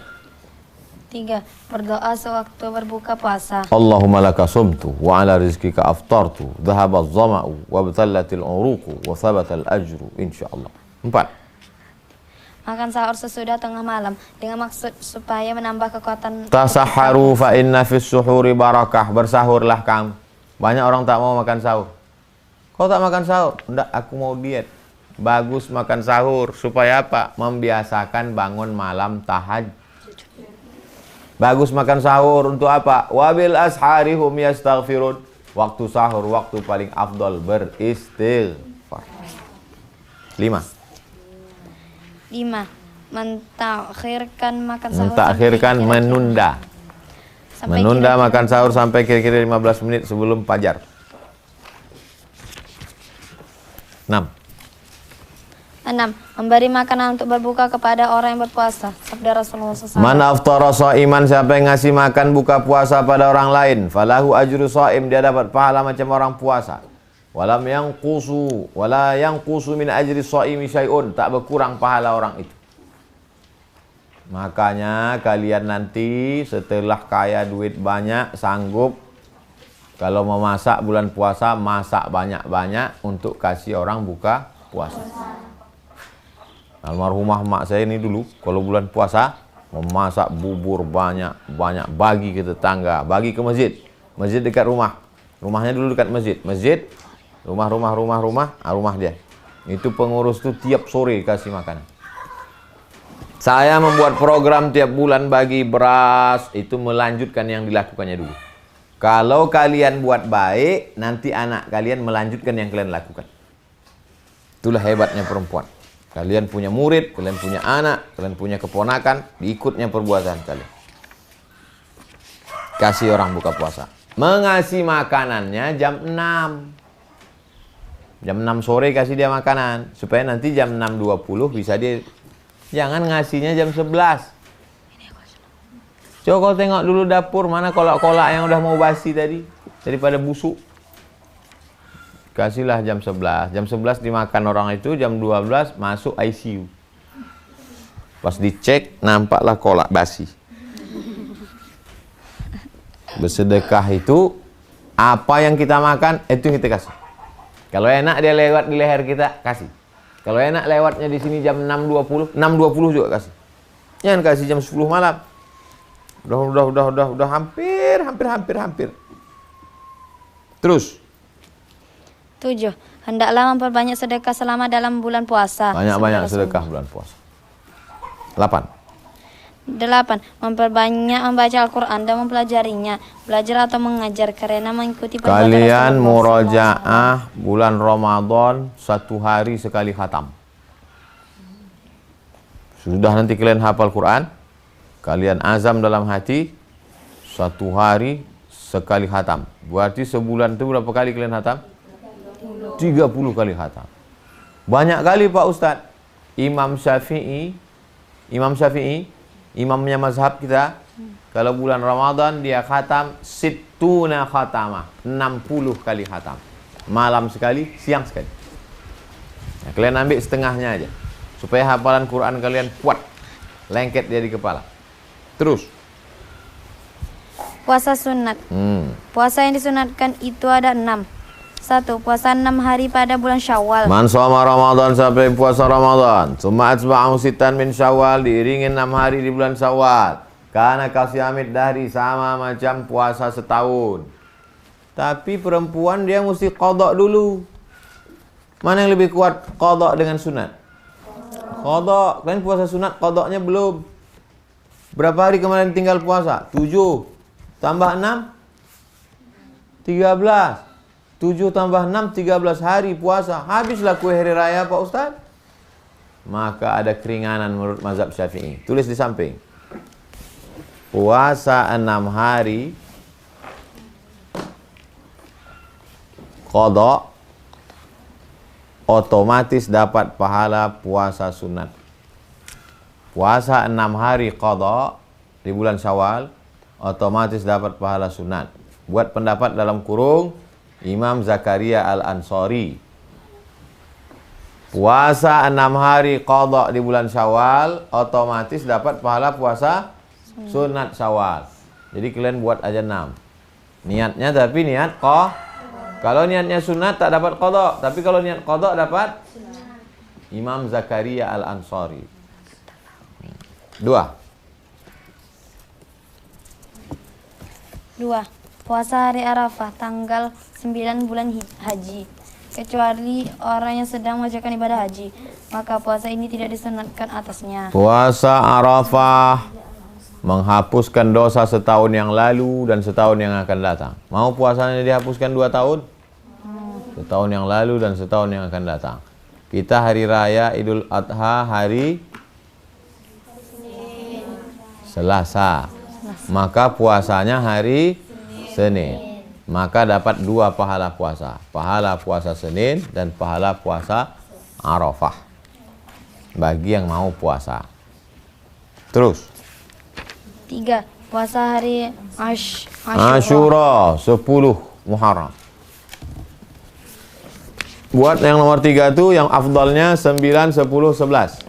S3: Berdoa sewaktu berbuka puasa.
S1: Allahumma laka sumtu wa ala rizkika aftartu dhahaba adh-dhama'u wa batallatil uruqu wa thabatal ajru insyaallah. 4.
S3: Makan sahur sesudah tengah malam dengan maksud supaya menambah kekuatan.
S1: Tasahharu fa inna fis suhuri barakah. Bersahurlah kamu. Banyak orang tak mau makan sahur. Kau tak makan sahur? Enggak, aku mau diet. Bagus makan sahur. Supaya apa? Membiasakan bangun malam tahajud. Bagus makan sahur untuk apa? Wabil ashari hum yastaghfirun. Waktu sahur, waktu paling afdal beristighfar. 5.
S3: Mentakhirkan makan sahur.
S1: Mentakhirkan, menunda. Menunda makan sahur sampai kira-kira 15 menit sebelum fajar. 6.
S3: Memberi makanan untuk berbuka kepada orang yang berpuasa. Sabda Rasulullah SAW.
S1: Man aftara sha'iman, siapa yang ngasih makan buka puasa pada orang lain, falahu ajru sha'im, dia dapat pahala macam orang puasa. Walam yanqusu wala yanqusu min ajri sha'imi syai'un, tak berkurang pahala orang itu. Makanya kalian nanti setelah kaya, duit banyak, sanggup kalau mau masak bulan puasa, masak banyak-banyak untuk kasih orang buka puasa. Almarhumah mak saya ini dulu kalau bulan puasa memasak bubur banyak-banyak, bagi ke tetangga, bagi ke masjid. Masjid dekat rumah. Rumahnya dulu dekat masjid. Masjid, rumah dia. Itu pengurus tuh tiap sore kasih makanan. Saya membuat program tiap bulan bagi beras, itu melanjutkan yang dilakukannya dulu. Kalau kalian buat baik, nanti anak kalian melanjutkan yang kalian lakukan. Itulah hebatnya perempuan. Kalian punya murid, kalian punya anak, kalian punya keponakan, diikutnya perbuatan kalian. Kasih orang buka puasa. Mengasih makanannya jam 6. Jam 6 sore kasih dia makanan. Supaya nanti jam 6.20 bisa dia. Jangan ngasihnya jam 11. Coba kau tengok dulu dapur, mana kolak-kolak yang udah mau basi tadi. Daripada busuk. Kasihlah jam 11. Jam 11 dimakan orang itu, jam 12 masuk ICU. Pas dicek, nampaklah kolak basi. Bersedekah itu, apa yang kita makan, itu yang kita kasih. Kalau enak dia lewat di leher kita, kasih. Kalau enak lewatnya di sini jam 6.20, 6.20 juga kasih. Jangan kasih jam 10 malam. Udah hampir. Terus.
S3: 7. Hendaklah memperbanyak sedekah selama dalam bulan puasa.
S1: Banyak-banyak sedekah bulan puasa. 8.
S3: 8. Memperbanyak membaca Al-Quran dan mempelajarinya. Belajar atau mengajar karena mengikuti perbuatan
S1: Kalian
S3: Rasulullah
S1: murojaah bulan Ramadan 1 hari sekali khatam. Sudah nanti kalian hafal Quran, kalian azam dalam hati 1 hari sekali khatam. Berarti sebulan itu berapa kali kalian khatam? 30 kali khatam. Banyak kali Pak Ustadz. Imam Syafi'i, imamnya mazhab kita, kalau bulan Ramadan dia khatam sittuna khatamah, 60 kali khatam. Malam sekali, siang sekali. Nah, kalian ambil setengahnya aja. Supaya hafalan Quran kalian kuat. Lengket dia di kepala. Terus.
S3: Puasa sunat. Puasa yang disunatkan itu ada 6. 1. Puasa 6 hari pada bulan Syawal.
S1: Man shoma Ramadan, sampai puasa Ramadan. Tsumma atba'ahu sittan min Syawal, diiringin 6 hari di bulan Syawal. Karena kasyamid dahri, sama macam puasa setahun. Tapi perempuan dia mesti qadha dulu. Mana yang lebih kuat, qadha dengan sunat? Qadha. Kalian puasa sunat, qadhanya belum. Berapa hari kemarin tinggal puasa? 7 tambah 6 13. 7 tambah 6, 13 hari puasa. Habislah kue hari raya Pak Ustaz. Maka ada keringanan menurut mazhab Syafi'i. Tulis di samping. Puasa 6 hari qada, otomatis dapat pahala puasa sunat. Puasa 6 hari qada di bulan Syawal, otomatis dapat pahala sunat. Buat pendapat dalam kurung Imam Zakaria Al-Ansari. Puasa 6 hari qada di bulan Syawal, otomatis dapat pahala puasa sunat Syawal. Jadi kalian buat aja 6. Niatnya tapi niat kalau niatnya sunat tak dapat qada, tapi kalau niat qada dapat Imam Zakaria Al-Ansari. 2.
S3: Puasa hari Arafah tanggal 9 bulan haji. Kecuali orang yang sedang mengerjakan ibadah haji, maka puasa ini tidak disunatkan atasnya.
S1: Puasa Arafah menghapuskan dosa setahun yang lalu dan setahun yang akan datang. Mau puasanya dihapuskan 2 tahun? Setahun yang lalu dan setahun yang akan datang. Kita hari raya Idul Adha hari Selasa. Maka puasanya hari Senin. Maka dapat 2 pahala puasa. Pahala puasa Senin dan pahala puasa Arafah. Bagi yang mau puasa. Terus.
S3: 3. Puasa hari
S1: Asyura 10 Muharram. Buat yang nomor 3 itu yang afdalnya 9, 10, 11.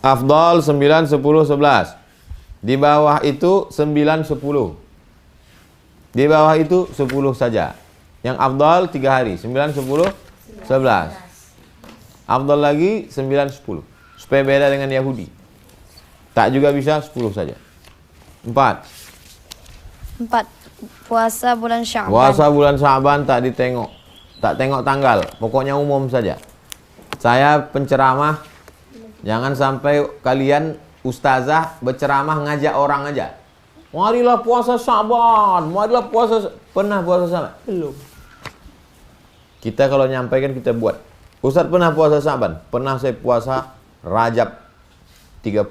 S1: Afdal 9, 10, 11. Di bawah itu 9, 10. Di bawah itu 10 saja. Yang afdal 3 hari, 9, 10, 11. Afdal lagi 9, 10. Supaya beda dengan Yahudi. Tak juga bisa 10 saja. 4.
S3: Puasa bulan Sya'ban.
S1: Puasa bulan Sya'ban tak ditengok. Tak tengok tanggal. Pokoknya umum saja. Saya penceramah. Jangan sampai kalian ustazah berceramah ngajak orang aja. Marilah puasa Sya'ban. Marilah puasa. Pernah puasa Sya'ban? Belum. Kita kalau nyampaikan kita buat. Ustaz pernah puasa Sya'ban? Pernah saya puasa Rajab 30,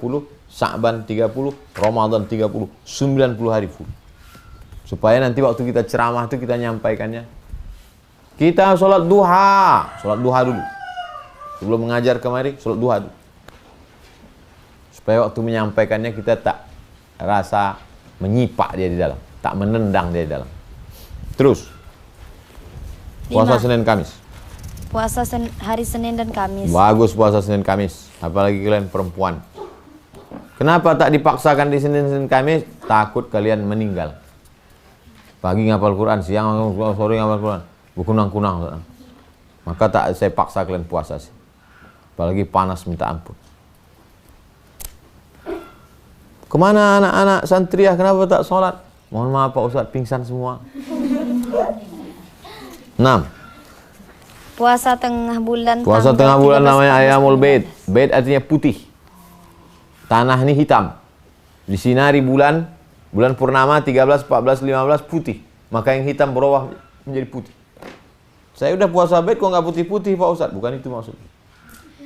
S1: Sya'ban 30, Ramadan 30, 90 hari full. Supaya nanti waktu kita ceramah itu kita nyampaikannya. Kita sholat duha dulu. Sebelum mengajar kemari, sholat duha dulu. Supaya waktu menyampaikannya kita tak rasa menyipak dia di dalam, tak menendang dia di dalam. Terus. Puasa
S3: 5.
S1: Senin Kamis.
S3: Puasa hari Senin dan Kamis.
S1: Bagus puasa Senin Kamis. Apalagi kalian perempuan. Kenapa tak dipaksakan di Senin Kamis? Takut kalian meninggal. Pagi ngapal Quran, siang sore ngapal Quran. Berkunang-kunang. Maka tak saya paksa kalian puasa sih. Apalagi panas minta ampun. Kemana anak-anak santriah? Kenapa tak sholat? Mohon maaf Pak Ustaz, pingsan semua. 6.
S3: Puasa tengah bulan.
S1: Puasa tengah bulan namanya Ayamul Bait. Bait artinya putih. Tanah ini hitam. Disinari bulan purnama 13, 14, 15 putih. Maka yang hitam berubah menjadi putih. Saya udah puasa bait kok nggak putih-putih Pak Ustaz. Bukan itu maksudnya.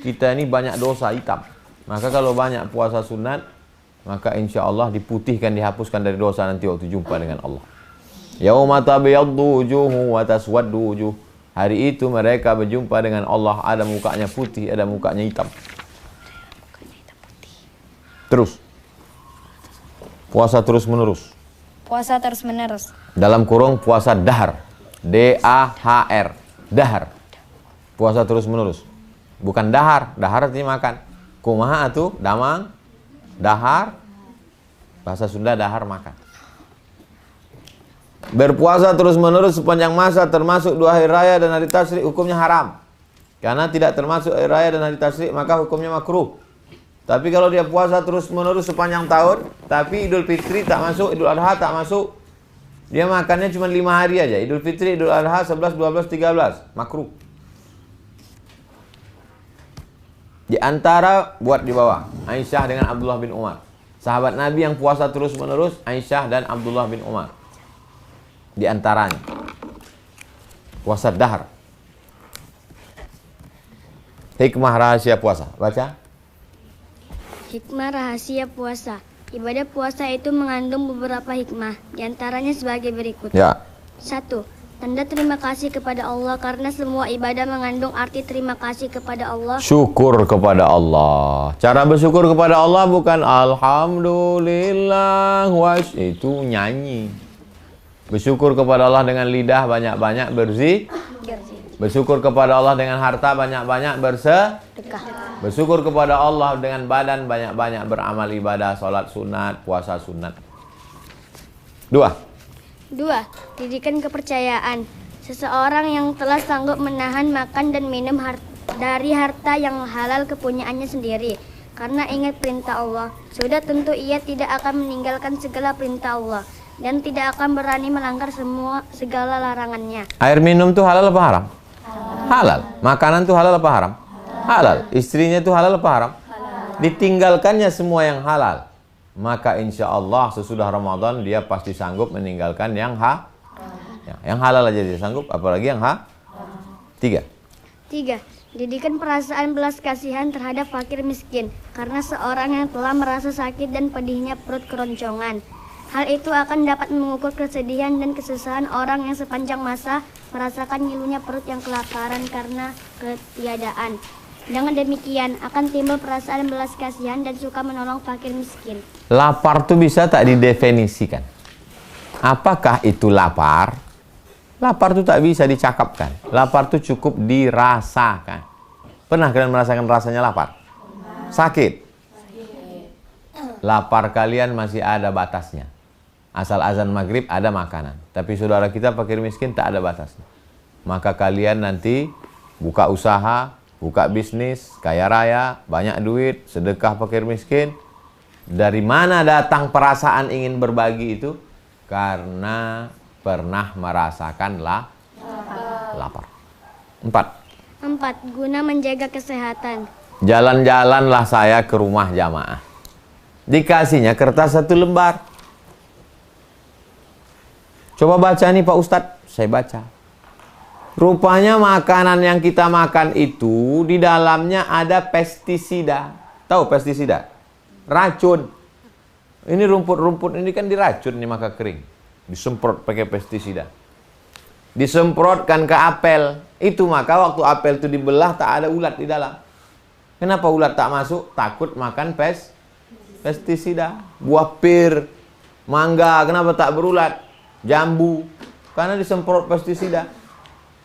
S1: Kita ini banyak dosa hitam. Maka kalau banyak puasa sunat, maka insya Allah diputihkan, dihapuskan dari dosa nanti waktu jumpa dengan Allah. Yauma tabyaddu wujuhu wa taswaddu wujuh. Hari itu mereka berjumpa dengan Allah, ada mukanya putih, ada mukanya hitam. Terus. Puasa terus-menerus.
S3: Puasa terus-menerus.
S1: Dalam kurung puasa dahar. D-A-H-R. Dahar. Puasa terus-menerus. Bukan dahar. Dahar artinya makan. Kumaha atuh? Damang. Dahar. Bahasa Sunda dahar makan. Berpuasa terus-menerus sepanjang masa termasuk 2 hari raya dan hari tasyrik hukumnya haram. Karena tidak termasuk hari raya dan hari tasyrik maka hukumnya makruh. Tapi kalau dia puasa terus-menerus sepanjang tahun, tapi Idul Fitri tak masuk, Idul Adha tak masuk, dia makannya cuma 5 hari aja. Idul Fitri, Idul Adha, 11, 12, 13. Makruh. Di antara buat di bawah, Aisyah dengan Abdullah bin Umar. Sahabat Nabi yang puasa terus-menerus, Aisyah dan Abdullah bin Umar. Di antaranya. Puasa dahar. Hikmah rahasia puasa. Baca.
S4: Hikmah rahasia puasa. Ibadah puasa itu mengandung beberapa hikmah, diantaranya sebagai berikut.
S1: Ya.
S4: 1. Tanda terima kasih kepada Allah karena semua ibadah mengandung arti terima kasih kepada Allah.
S1: Syukur kepada Allah. Cara bersyukur kepada Allah bukan alhamdulillah itu nyanyi. Bersyukur kepada Allah dengan lidah banyak-banyak bersyukur kepada Allah dengan harta banyak-banyak bersedekah. Bersyukur kepada Allah dengan badan banyak-banyak beramal ibadah, sholat sunat, puasa sunat. 2.
S4: 2. Didikan kepercayaan. Seseorang yang telah sanggup menahan makan dan minum dari harta yang halal kepunyaannya sendiri karena ingat perintah Allah, sudah tentu ia tidak akan meninggalkan segala perintah Allah dan tidak akan berani melanggar segala larangannya.
S1: Air minum tuh halal apa haram? Halal. Makanan tuh halal apa haram? Halal. Istrinya tuh halal apa haram? Ditinggalkannya semua yang halal. Maka insya Allah sesudah Ramadan dia pasti sanggup meninggalkan yang halal aja dia sanggup, apalagi yang 3.
S4: 3. Didikan perasaan belas kasihan terhadap fakir miskin karena seorang yang telah merasa sakit dan pedihnya perut keroncongan. Hal itu akan dapat mengukur kesedihan dan kesusahan orang yang sepanjang masa merasakan ngilunya perut yang kelaparan karena ketiadaan. Dengan demikian akan timbul perasaan belas kasihan dan suka menolong fakir miskin.
S1: Lapar tuh bisa tak didefinisikan? Apakah itu lapar? Lapar tuh tak bisa dicakapkan. Lapar tuh cukup dirasakan. Pernah kalian merasakan rasanya lapar? Sakit. Lapar kalian masih ada batasnya. Asal azan maghrib ada makanan. Tapi saudara kita fakir miskin tak ada batasnya. Maka kalian nanti buka usaha, buka bisnis, kaya raya, banyak duit, sedekah fakir miskin. Dari mana datang perasaan ingin berbagi itu? Karena pernah merasakan lapar.
S4: 4. Guna menjaga kesehatan.
S1: Jalan-jalanlah saya ke rumah jamaah. Dikasihnya kertas 1 lembar. Coba baca nih Pak Ustadz. Saya baca. Rupanya makanan yang kita makan itu di dalamnya ada pestisida. Tahu pestisida? Racun. Ini rumput-rumput ini kan diracun nih maka kering. Disemprot pakai pestisida. Disemprotkan ke apel. Itu maka waktu apel itu dibelah tak ada ulat di dalam. Kenapa ulat tak masuk? Takut makan pestisida. Buah pir, mangga, kenapa tak berulat? Jambu, karena disemprot pestisida.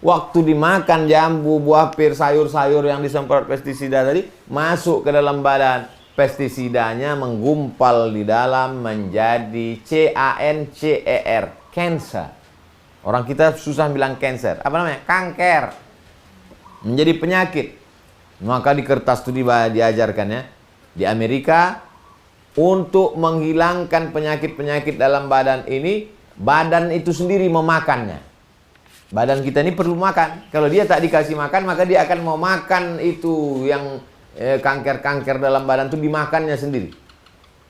S1: Waktu dimakan jambu, buah pir, sayur-sayur yang disemprot pestisida tadi masuk ke dalam badan. Pestisidanya menggumpal di dalam menjadi CANCER, cancer. Orang kita susah bilang cancer. Apa namanya? Kanker. Menjadi penyakit. Maka di kertas itu diajarkannya di Amerika untuk menghilangkan penyakit-penyakit dalam badan ini, badan itu sendiri memakannya. Badan kita ini perlu makan. Kalau dia tak dikasih makan, maka dia akan mau makan itu yang kanker-kanker dalam badan itu dimakannya sendiri.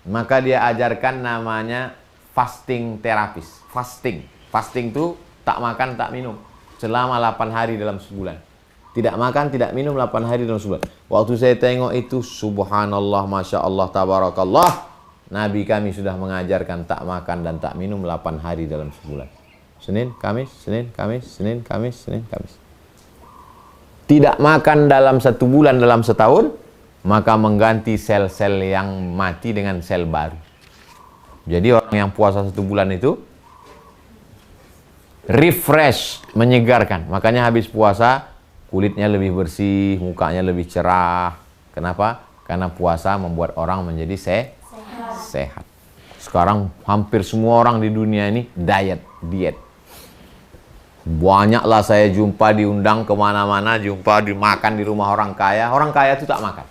S1: Maka dia ajarkan namanya fasting terapis. Fasting itu tak makan, tak minum selama 8 hari dalam sebulan. Tidak makan, tidak minum 8 hari dalam sebulan. Waktu saya tengok itu, subhanallah, masya Allah, tabarakallah. Nabi kami sudah mengajarkan tak makan dan tak minum 8 hari dalam sebulan. Senin, Kamis, Senin, Kamis, Senin, Kamis, Senin, Kamis. Tidak makan dalam 1 bulan, dalam setahun, maka mengganti sel-sel yang mati dengan sel baru. Jadi orang yang puasa 1 bulan itu refresh, menyegarkan. Makanya habis puasa kulitnya lebih bersih, mukanya lebih cerah. Kenapa? Karena puasa membuat orang menjadi sehat. Sekarang hampir semua orang di dunia ini diet. Banyaklah saya jumpa diundang kemana-mana, jumpa dimakan di rumah orang kaya. Orang kaya itu tak makan.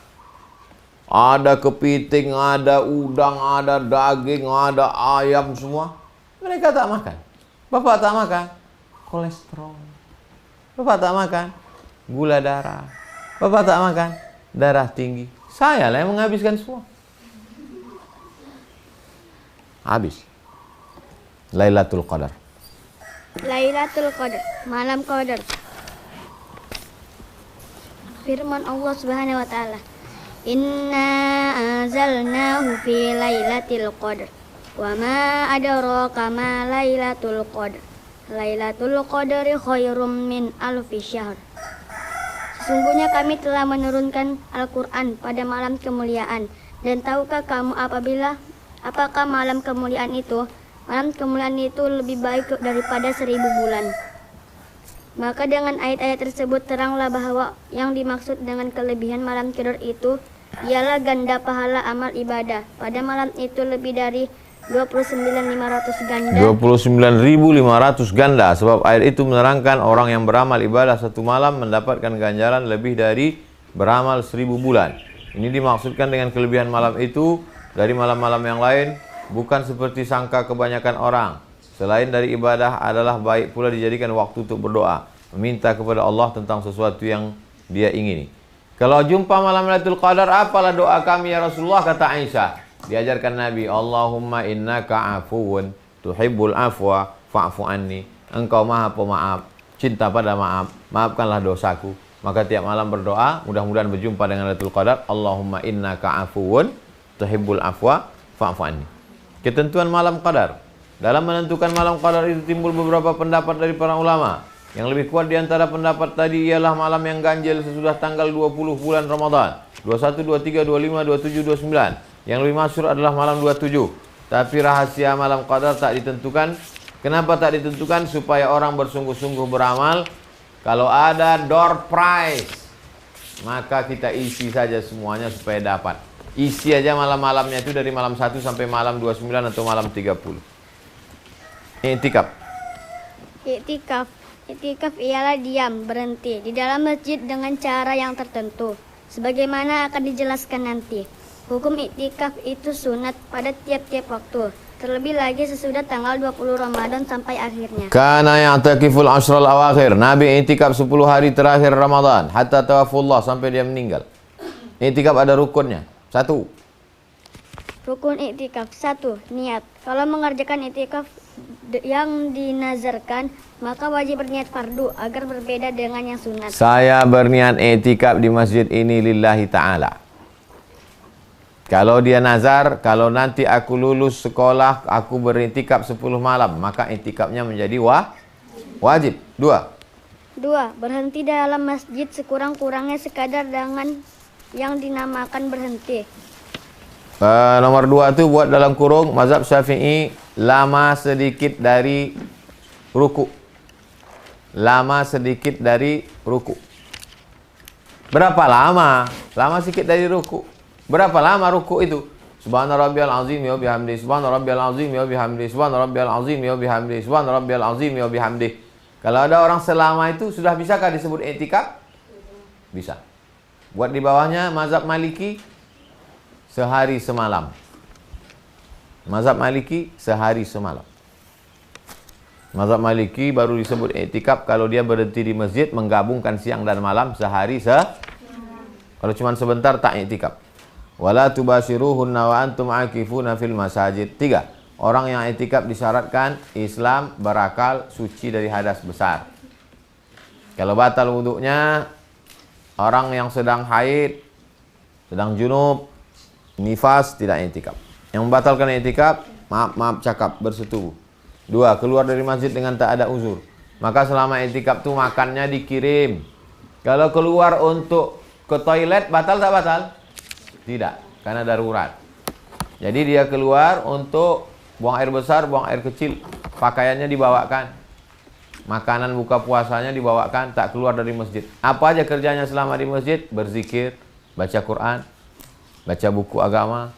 S1: Ada kepiting, ada udang, ada daging, ada ayam semua. Mereka tak makan. Bapak tak makan kolesterol. Bapak tak makan gula darah. Bapak tak makan darah tinggi. Saya lah yang menghabiskan semua. Habis. Lailatul Qadar.
S4: Lailatul Qadar, malam Qadar. Firman Allah Subhanahu wa taala, "Inna anzalnahu fi lailatul qadar. Wa ma adraka ma lailatul qadar. Lailatul Qadri khairum min alfi syahr. Sesungguhnya kami telah menurunkan Al-Quran pada malam kemuliaan. Dan tahukah kamu apakah malam kemuliaan itu? Malam kemuliaan itu lebih baik daripada 1000 bulan. Maka dengan ayat-ayat tersebut teranglah bahwa yang dimaksud dengan kelebihan malam Qadar itu ialah ganda pahala amal ibadah. Pada malam itu lebih dari 29.500 ganda.
S1: 29.500 ganda. Sebab ayat itu menerangkan orang yang beramal ibadah satu malam mendapatkan ganjaran lebih dari beramal 1000 bulan. Ini dimaksudkan dengan kelebihan malam itu dari malam-malam yang lain, bukan seperti sangka kebanyakan orang. Selain dari ibadah adalah baik pula dijadikan waktu untuk berdoa, meminta kepada Allah tentang sesuatu yang dia ingini. Kalau jumpa malam Lailatul Qadar, apalah doa kami ya Rasulullah, kata Aisyah. Diajarkan Nabi, Allahumma innaka afuwun tuhibbul afwa fa'fu anni. Engkau maha pemaaf, cinta pada maaf, maafkanlah dosaku. Maka tiap malam berdoa, mudah-mudahan berjumpa dengan Lailatul Qadar. Allahumma innaka afuwun tuhibbul afwa fa'fu anni. Ketentuan malam Qadar. Dalam menentukan malam Qadar itu timbul beberapa pendapat dari para ulama. Yang lebih kuat di antara pendapat tadi ialah malam yang ganjil sesudah tanggal 20 bulan Ramadan. 21, 23, 25, 27, 29. Yang lebih masyhur adalah malam 27. Tapi rahasia malam Qadar tak ditentukan. Kenapa tak ditentukan? Supaya orang bersungguh-sungguh beramal. Kalau ada door prize, maka kita isi saja semuanya supaya dapat. Isi aja malam-malamnya itu dari malam 1 sampai malam 29 atau malam 30. I'tikaf.
S4: I'tikaf ialah diam, berhenti di dalam masjid dengan cara yang tertentu, sebagaimana akan dijelaskan nanti. Hukum i'tikaf itu sunat pada tiap-tiap waktu, terlebih lagi sesudah tanggal 20 Ramadan sampai akhirnya.
S1: Kana ya'takiful ashral awakhir. Nabi i'tikaf 10 hari terakhir Ramadan hatta tawafullah, sampai dia meninggal. I'tikaf ada rukunnya. 1.
S4: Rukun i'tikaf 1. Niat. Kalau mengerjakan i'tikaf yang dinazarkan, maka wajib berniat fardu agar berbeda dengan yang sunat.
S1: Saya berniat i'tikaf di masjid ini lillahi ta'ala. Kalau dia nazar, kalau nanti aku lulus sekolah, aku beriktikaf 10 malam, maka iktikafnya menjadi wajib. 2.
S4: Berhenti dalam masjid sekurang-kurangnya sekadar dengan yang dinamakan berhenti.
S1: Nomor 2 itu buat dalam kurung mazhab Syafi'i, lama sedikit dari ruku. Lama sedikit dari ruku. Berapa lama? Lama sedikit dari ruku. Berapa lama ruku itu? Subhana rabbiyal azim wa bihamdi, subhana rabbiyal azim wa bihamdi, subhana rabbiyal azim wa bihamdi, subhana rabbiyal azim wa bihamdi. Kalau ada orang selama itu, sudah bisakah disebut i'tikaf? Bisa. Buat di bawahnya mazhab Maliki, sehari semalam. Mazhab Maliki sehari semalam. Mazhab Maliki baru disebut i'tikaf kalau dia berhenti di masjid menggabungkan siang dan malam sehari Kalau cuma sebentar tak i'tikaf. Wala tubashiruhunna wa antum akifuna fil masajid. 3. Orang yang i'tikaf disyaratkan Islam, berakal, suci dari hadas besar. Kalau batal wuduknya, orang yang sedang haid, sedang junub, nifas, tidak i'tikaf. Yang membatalkan i'tikaf, maaf cakap, bersetubuh. 2. Keluar dari masjid dengan tak ada uzur. Maka selama i'tikaf itu makannya dikirim. Kalau keluar untuk ke toilet, batal tak batal? Tidak, karena darurat. Jadi dia keluar untuk buang air besar, buang air kecil. Pakaiannya dibawakan. Makanan buka puasanya dibawakan, tak keluar dari masjid. Apa aja kerjanya selama di masjid? Berzikir, baca Quran, baca buku agama.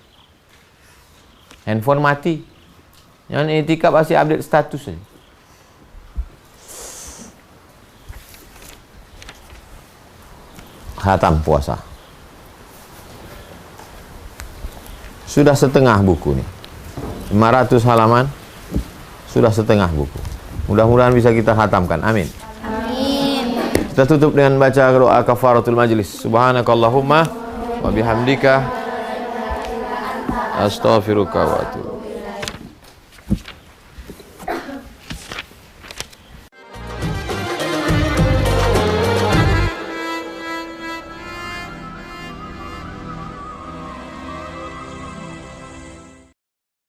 S1: Handphone mati. Yang i'tikaf masih update status saja. Khatam puasa. Sudah setengah buku nih. 500 halaman. Sudah setengah buku. Mudah-mudahan bisa kita khatamkan. Amin.
S2: Amin.
S1: Kita tutup dengan baca doa kafaratul majlis. Subhanakallahumma wa bihamdika astaghfiruka wa atubu.